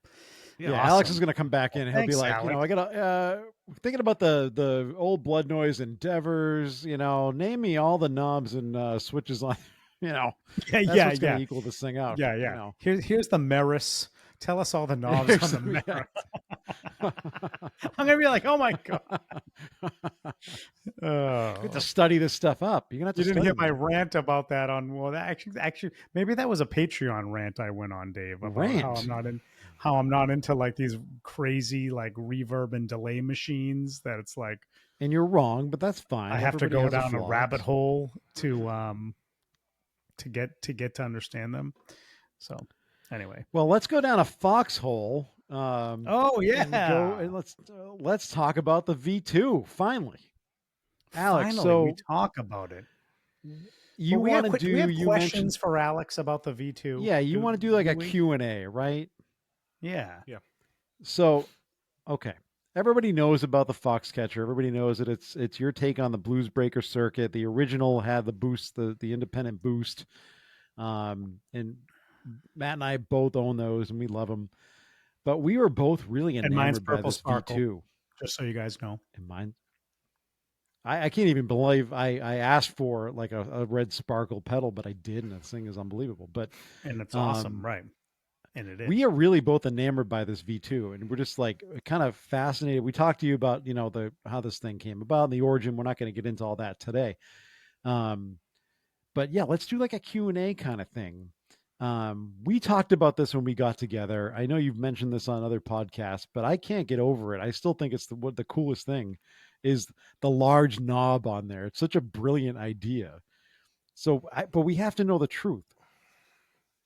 Yeah, Alex is awesome. going to come back in. Well, And he'll be thanks, like, Alex. I got to thinking about the old blood noise endeavors. Name me all the knobs and switches on. Yeah, That's yeah, what's going to yeah, equal this thing out. yeah. Here's the Meris. Tell us all the knobs on Here's the the- Meris. yeah. I'm gonna be like, oh my god. You have to Oh. study this stuff up. You're gonna have to You didn't hear study, my man. rant about that on well that actually maybe that was a Patreon rant I went on, Dave, about Rant. how I'm not into like these crazy like reverb and delay machines that it's like And you're wrong, but that's fine. I have to Everybody go has down a flaw. rabbit hole to get to understand them. So anyway. Well, let's go down a foxhole. Oh And let's talk about the V2 finally. Alex, Finally, we so talk about it. you Well, want to do we have you questions mentioned for Alex about the V2? yeah, you want to do like a we? Q&A, right? Yeah. So, okay. Everybody knows about the Foxcatcher. Everybody knows that it's your take on the blues breaker circuit. The original had the boost, the independent boost. And Matt and I both own those and we love them. But we were both really And mine's enamored by Purple this Sparkle, V2. just so you guys know. And mine I can't even believe I asked for like a red sparkle pedal, but I did, and that thing is unbelievable. But And it's awesome, right? And it is. we are really both enamored by this V2, and we're just like kind of fascinated. We talked to you about how this thing came about and the origin. We're not going to get into all that today, but yeah, let's do like a Q&A kind of thing. We talked about this when we got together. I know you've mentioned this on other podcasts, but I can't get over it. I still think it's the coolest thing is the large knob on there. It's such a brilliant idea. But we have to know the truth.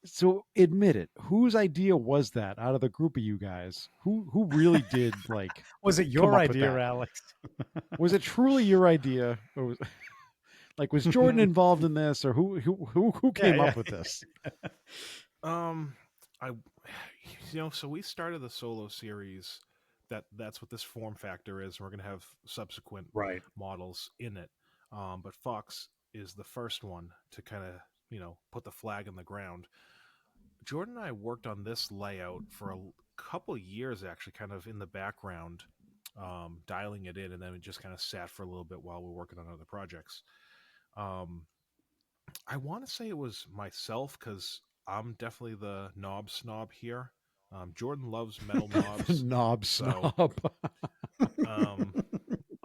So admit it. Whose idea was that out of the group of you guys? Who really did like? Was it come your up with idea, that? Alex? Was it truly your idea, or was Jordan involved in this, or who came up with this? I, so we started the solo series. That's what this form factor is. We're going to have subsequent Right. models in it. But Fox is the first one to kind of, put the flag in the ground. Jordan and I worked on this layout for a couple years, actually, kind of in the background, dialing it in, and then it just kind of sat for a little bit while we were working on other projects. I want to say it was myself because I'm definitely the knob snob here. Jordan loves metal knobs. Knob snob.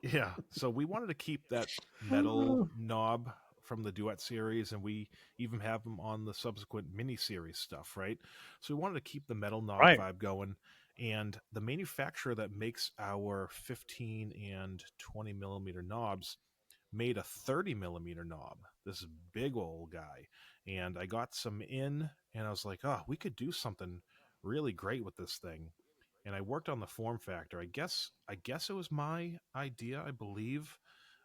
Yeah, so we wanted to keep that metal knob from the duet series, and we even have them on the subsequent mini series stuff, right? So we wanted to keep the metal knob vibe going, and the manufacturer that makes our 15 and 20 millimeter knobs made a 30 millimeter knob, this big old guy. And I got some in, and I was like, oh, we could do something really great with this thing. And I worked on the form factor. I guess it was my idea, I believe.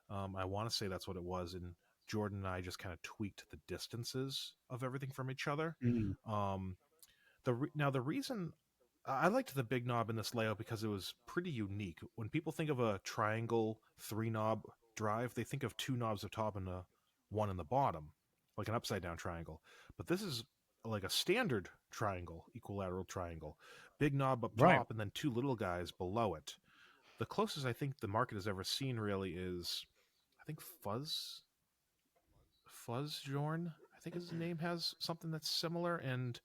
I want to say that's what it was. And Jordan and I just kind of tweaked the distances of everything from each other. Now the reason I liked the big knob in this layout because it was pretty unique. When people think of a triangle 3-knob drive, they think of 2 knobs up top and one in the bottom, like an upside down triangle. But this is like a standard triangle, equilateral triangle. Big knob up top and then 2 little guys below it. The closest I think the market has ever seen really is, I think Fuzz Jorn, I think his name has something that's similar, and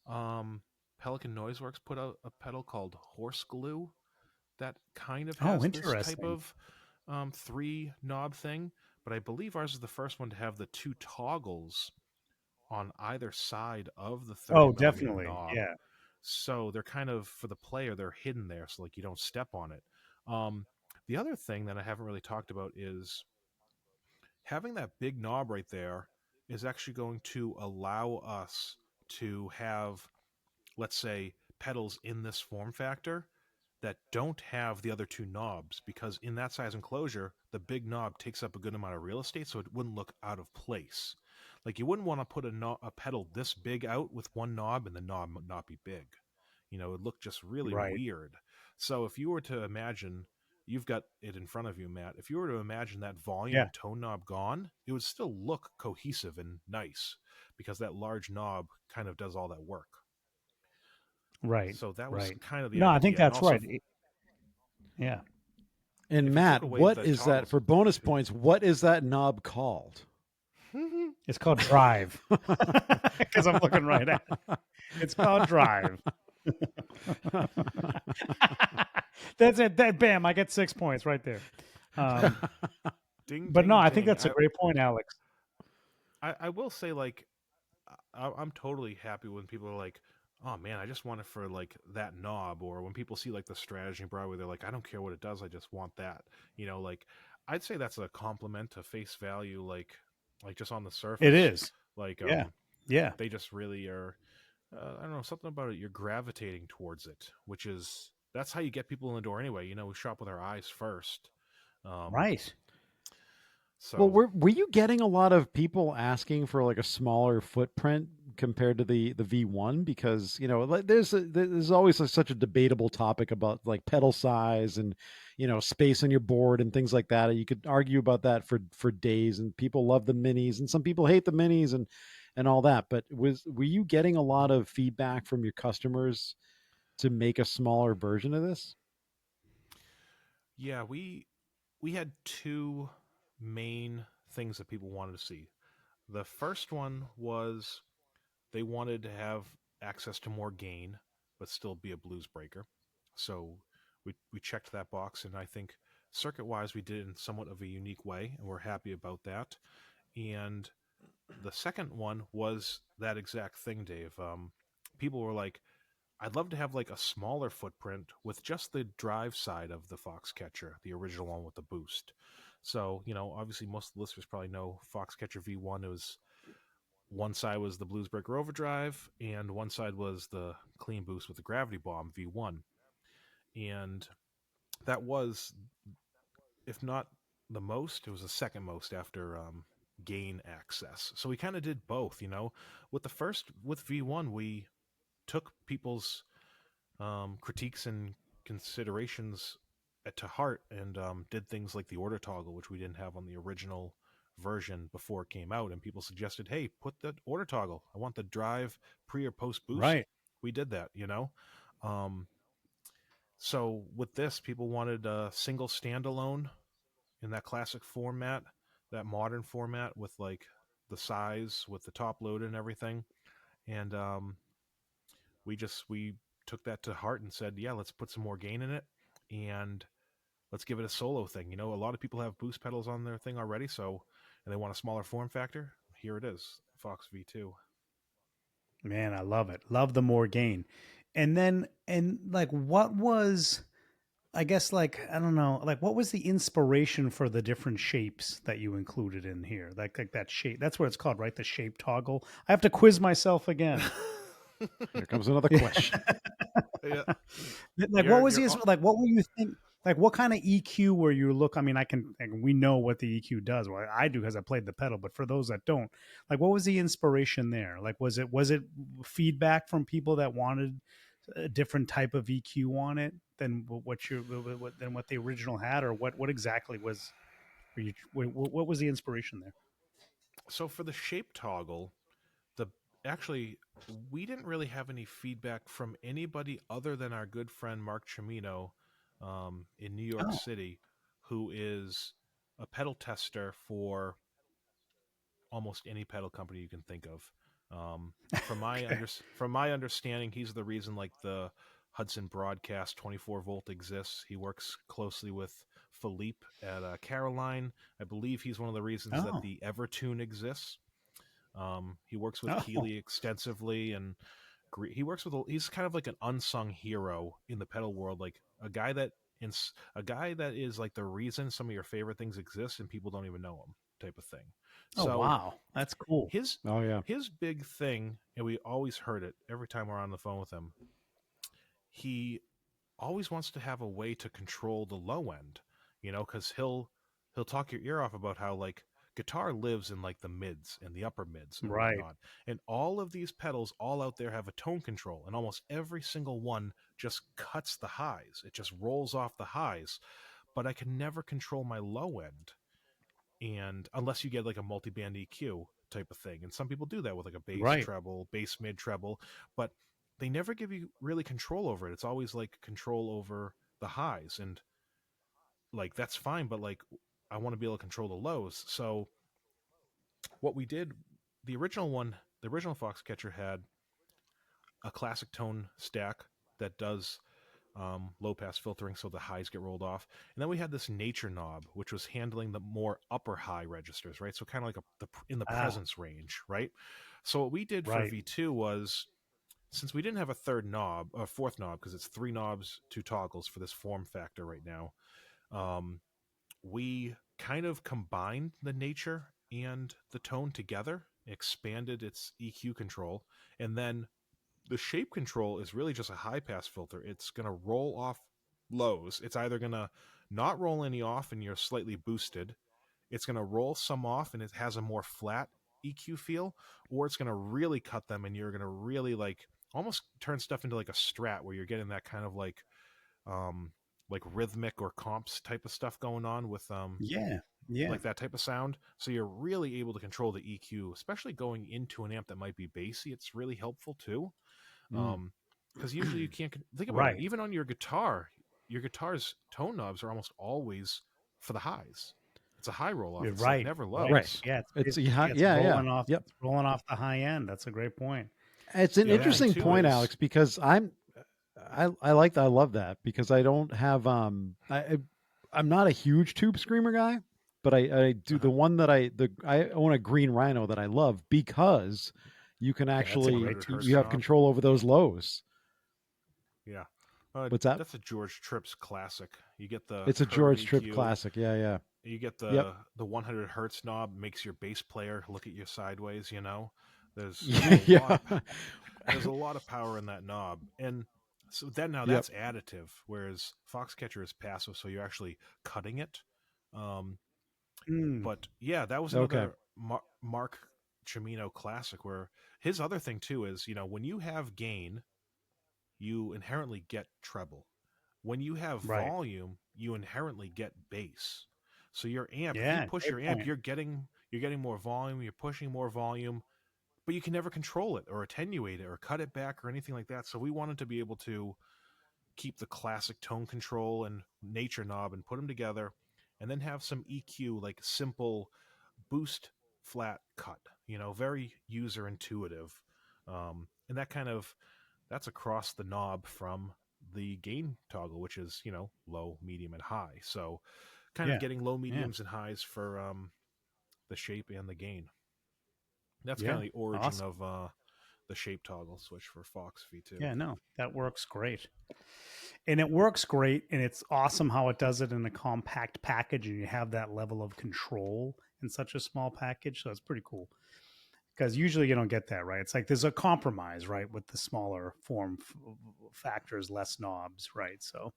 Pelican Noiseworks put out a pedal called Horse Glue that kind of has this type of 3-knob thing, but I believe ours is the first one to have the 2 toggles on either side of the 30 definitely knob. Yeah. So they're kind of, for the player, they're hidden there, so like you don't step on it. The other thing that I haven't really talked about is having that big knob right there is actually going to allow us to have, let's say, pedals in this form factor that don't have the other 2 knobs, because in that size enclosure, the big knob takes up a good amount of real estate, so it wouldn't look out of place. Like, you wouldn't want to put a pedal this big out with one knob and the knob not be big. It would look just really weird. So if you were to imagine you've got it in front of you, Matt. If you were to imagine that volume Yeah. and tone knob gone, it would still look cohesive and nice because that large knob kind of does all that work. Right. So that was Right. kind of the No, I think idea. And that's also, right. Yeah. And if you took Matt, away what the is that toggles, for bonus points? What is that knob called? It's called Drive. Because I'm looking right at it. It's called Drive. That's it. That bam, I get 6 points right there. ding, But ding, no, I ding. think that's a great point, Alex. I will say, like, I'm totally happy when people are like, oh man, I just want it for like that knob, or when people see like the strategy Broadway, they're like, I don't care what it does, I just want that. Like, I'd say that's a compliment to face value, like just on the surface. It is. Like, Yeah. Yeah. they just really are. I don't know, something about it. You're gravitating towards it, which is that's how you get people in the door anyway. We shop with our eyes first. Right. So Well, were you getting a lot of people asking for like a smaller footprint compared to the V1? Because there's always such a debatable topic about like pedal size and space on your board and things like that. You could argue about that for days, and people love the minis, and some people hate the minis and all that. But were you getting a lot of feedback from your customers to make a smaller version of this? yeah, we had two main things that people wanted to see. The first one was they wanted to have access to more gain, but still be a blues breaker. So we checked that box, and I think circuit wise we did it in somewhat of a unique way, and we're happy about that. And the second one was that exact thing, Dave. People were like, I'd love to have like a smaller footprint with just the drive side of the Foxcatcher, the original one with the boost. So, obviously most of the listeners probably know Foxcatcher V1. It was one side was the Bluesbreaker Overdrive, and one side was the clean boost with the Gravity Bomb V1. And that was, if not the most, it was the second most after gain access. So we kind of did both, with V1, we took people's critiques and considerations to heart, and did things like the order toggle, which we didn't have on the original version before it came out. And people suggested, hey, put the order toggle. I want the drive pre or post boost. Right. We did that, So with this, people wanted a single standalone in that classic format, that modern format with like the size, with the top load and everything. And we took that to heart and said, yeah, let's put some more gain in it, and let's give it a solo thing. A lot of people have boost pedals on their thing already, and they want a smaller form factor. Here it is, Fox V2. Man, I love it. Love the more gain. And like, what was, I guess, like, I don't know, like, what was the inspiration for the different shapes that you included in here? Like that shape, that's what it's called, right? The shape toggle. I have to quiz myself again. Here comes another question. Yeah. Like, what was the, like, what were you think? Like, what kind of EQ were you I mean, we know what the EQ does. Well, I do because I played the pedal, but for those that don't, like, what was the inspiration there? Like, was it feedback from people that wanted a different type of EQ on it than what the original had, or what exactly was, what was the inspiration there? So for the shape toggle, actually, we didn't really have any feedback from anybody other than our good friend Mark Cimino in New York City, who is a pedal tester for almost any pedal company you can think of. From my understanding, he's the reason like the Hudson Broadcast 24-volt exists. He works closely with Philippe at Caroline. I believe he's one of the reasons that the Evertune exists. He works with Keeley extensively, and he's kind of like an unsung hero in the pedal world, like a guy that is like the reason some of your favorite things exist and people don't even know him, type of thing. So wow, that's cool. His big thing, and we always heard it every time we're on the phone with him, he always wants to have a way to control the low end, because he'll talk your ear off about how like guitar lives in like the mids and the upper mids and whatnot. And all of these pedals all out there have a tone control, and almost every single one just cuts the highs. It just rolls off the highs. but I can never control my low end. And unless you get like a multi-band EQ type of thing. And some people do that with like a bass Right. treble, bass mid treble, but they never give you really control over it. It's always like control over the highs. And like that's fine, but like I want to be able to control the lows. So what we did, the original one, the original Foxcatcher had a classic tone stack that does low pass filtering, so the highs get rolled off. And then we had this nature knob, which was handling the more upper high registers, right? So kind of like in the presence range, right? So what we did for Right. V2 was, since we didn't have a fourth knob, because it's 3 knobs, 2 toggles for this form factor right now, we kind of combined the nature and the tone together, expanded its EQ control, and then the shape control is really just a high pass filter. It's going to roll off lows. It's either going to not roll any off and you're slightly boosted. It's going to roll some off and it has a more flat EQ feel, or it's going to really cut them and you're going to really like almost turn stuff into like a strat where you're getting that kind of like rhythmic or comps type of stuff going on with Yeah. like that type of sound. So you're really able to control the EQ, especially going into an amp that might be bassy. It's really helpful too. Because usually you can't think about it. Even on your guitar's tone knobs are almost always for the highs. It's a high roll off. You're It's right. like never lows. Right. Yeah. It's rolling off. Yep. It's rolling off the high end. That's a great point. It's an Yeah, interesting V2 point, is- Alex, because I love that because I don't have I'm not a huge tube screamer guy, but I do the one that I own a green Rhino that I love because you can that's a actually great tube you have knob. control over those lows. Yeah. What's that? That's a George Tripp's classic. You get the It's a curve George Tripp EQ. classic. Yeah. You get Yep. the 100 hertz knob, makes your bass player look at you sideways. You know, there's Yeah. there's a lot of power in that knob, and so that's additive, whereas Foxcatcher is passive, so you're actually cutting it. But yeah, that was another Mark Cimino classic, where his other thing too is, when you have gain, you inherently get treble. When you have volume, you inherently get bass. So your amp, if you push your amp, you're getting more volume, you're pushing more volume, but you can never control it or attenuate it or cut it back or anything like that. So we wanted to be able to keep the classic tone control and nature knob and put them together, and then have some EQ, like simple boost, flat, cut, very user intuitive. And that's across the knob from the gain toggle, which is, low, medium, and high. So kind of getting low, mediums, and highs for the shape and the gain. That's kind of the origin of the shape toggle switch for Fox V2. Yeah, no, that works great. And it works great, and it's awesome how it does it in a compact package, and you have that level of control in such a small package. So it's pretty cool. Because usually you don't get that, right? It's like there's a compromise, right, with the smaller form factors, less knobs, right? So,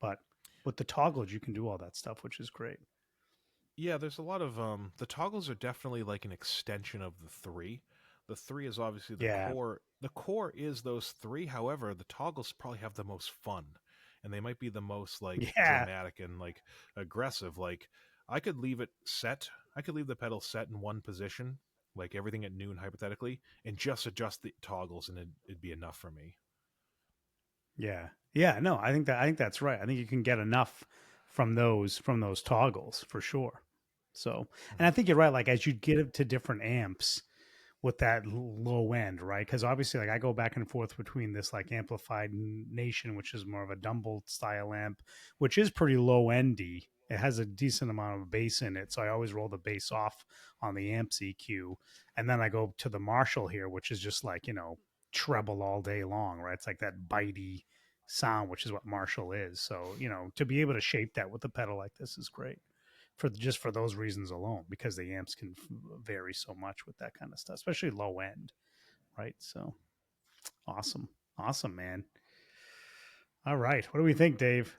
but with the toggles, you can do all that stuff, which is great. Yeah, there's a lot of the toggles are definitely like an extension of the 3. The 3 is obviously the core. The core is those 3. However, the toggles probably have the most fun, and they might be the most like dramatic and like aggressive. Like I could leave it set. I could leave the pedal set in one position, like everything at noon hypothetically, and just adjust the toggles, and it'd be enough for me. Yeah. No, I think that's right. I think you can get enough from those toggles for sure. So, and I think you're right. Like as you get to different amps with that low end, right? Because obviously, like I go back and forth between this like amplified Nation, which is more of a Dumble style amp, which is pretty low endy. It has a decent amount of bass in it, so I always roll the bass off on the amp's EQ, and then I go to the Marshall here, which is just like treble all day long, right? It's like that bitey sound, which is what Marshall is. So to be able to shape that with a pedal like this is great for those reasons alone, because the amps can vary so much with that kind of stuff, especially low end, right? So awesome, man. All right, what do we think, Dave?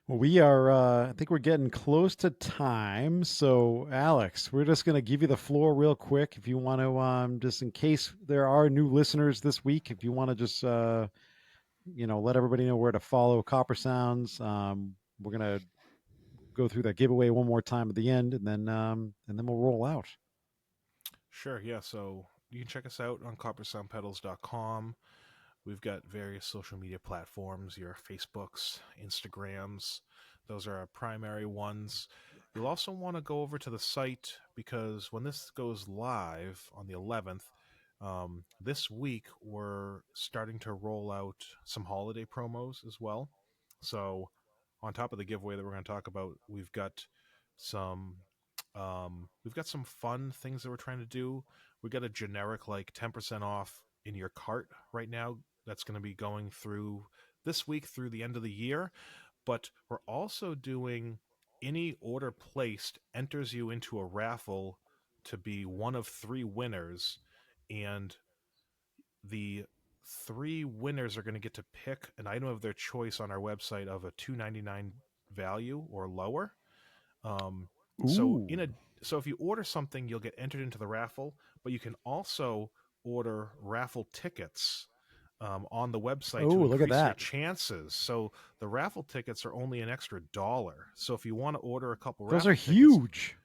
Well, we are, I think we're getting close to time. So, Alex, we're just going to give you the floor real quick. If you want to, just in case there are new listeners this week, if you want to just, let everybody know where to follow Copper Sounds. We're going to go through that giveaway one more time at the end, and then we'll roll out. Sure, yeah. So you can check us out on coppersoundpedals.com. We've got various social media platforms, your Facebooks, Instagrams. Those are our primary ones. You'll also want to go over to the site because when this goes live on the 11th, this week we're starting to roll out some holiday promos as well. So on top of the giveaway that we're going to talk about, we've got some fun things that we're trying to do. We got a generic like 10% off in your cart right now that's going to be going through this week through the end of the year. But we're also doing any order placed enters you into a raffle to be one of 3 winners, and the 3 winners are going to get to pick an item of their choice on our website of a $2.99 value or lower. So if you order something, you'll get entered into the raffle, but you can also order raffle tickets on the website to look at increase your that. chances. So the raffle tickets are only an extra $1. So if you want to order a couple, those are tickets, huge.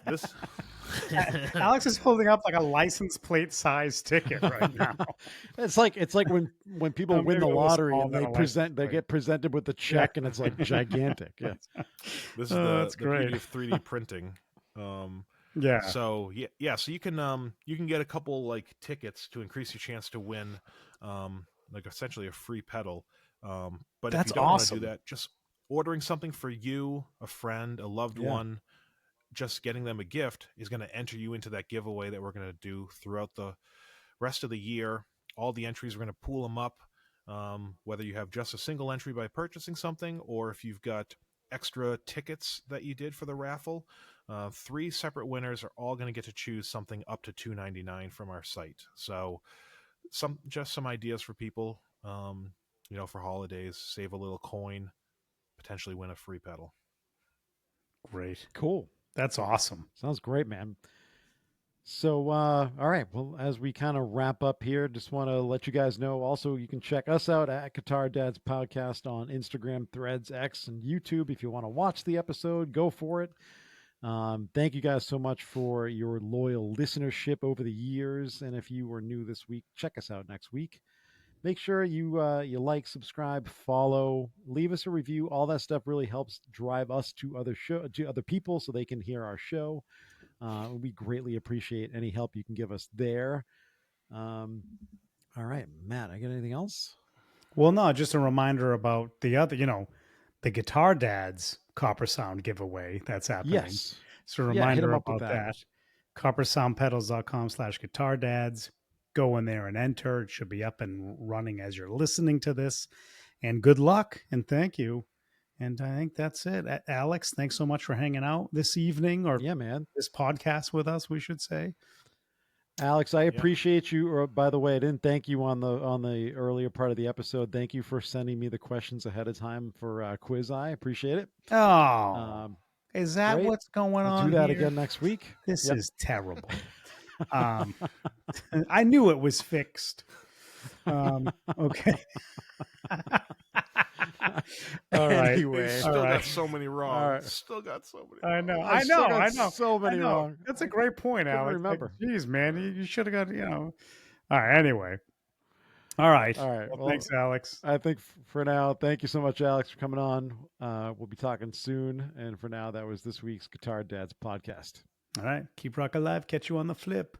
This Alex is holding up like a license plate size ticket right now. It's like when people win the lottery and they get presented with the check, and it's like gigantic. Yeah, this is the beauty of 3D printing. Yeah. So so you can get a couple like tickets to increase your chance to win, like essentially a free pedal. But that's if you don't want to awesome. do that, just ordering something for you, a friend, a loved one, just getting them a gift is going to enter you into that giveaway that we're going to do throughout the rest of the year. All the entries, we're going to pool them up, whether you have just a single entry by purchasing something, or if you've got extra tickets that you did for the raffle. 3 separate winners are all going to get to choose something up to $2.99 from our site. So some ideas for people, for holidays, save a little coin, potentially win a free pedal. Great. Cool. That's awesome. Sounds great, man. So, all right. Well, as we kind of wrap up here, just want to let you guys know also you can check us out at Guitar Dads Podcast on Instagram, Threads, X, and YouTube. If you want to watch the episode, go for it. Thank you guys so much for your loyal listenership over the years. And if you were new this week, check us out next week. Make sure you like, subscribe, follow, leave us a review. All that stuff really helps drive us to other people so they can hear our show. We greatly appreciate any help you can give us there. All right, Matt, I got anything else? Well, no, just a reminder about the other, the Guitar Dads Coppersound giveaway that's happening. Yes. So a reminder about that. Coppersoundpedals.com/guitar dads. Go in there and enter. It should be up and running as you're listening to this. And good luck and thank you. And I think that's it. Alex, thanks so much for hanging out this evening, or man, this podcast with us, we should say. Alex, I appreciate you. Or, by the way, I didn't thank you on the earlier part of the episode. Thank you for sending me the questions ahead of time for Quiz Eye. Appreciate it. Oh, is that great. What's going on? Do that here? again next week. This is terrible. I knew it was fixed. Okay. All right. Anyway, still got so many wrong. Right. Still got so many. I know. So many wrong. That's a great point, Alex. Remember? Geez, man, you should have got. All right. Anyway. All right. Well, thanks, Alex. I think for now, thank you so much, Alex, for coming on. We'll be talking soon. And for now, that was this week's Guitar Dads podcast. All right. Keep rock alive. Catch you on the flip.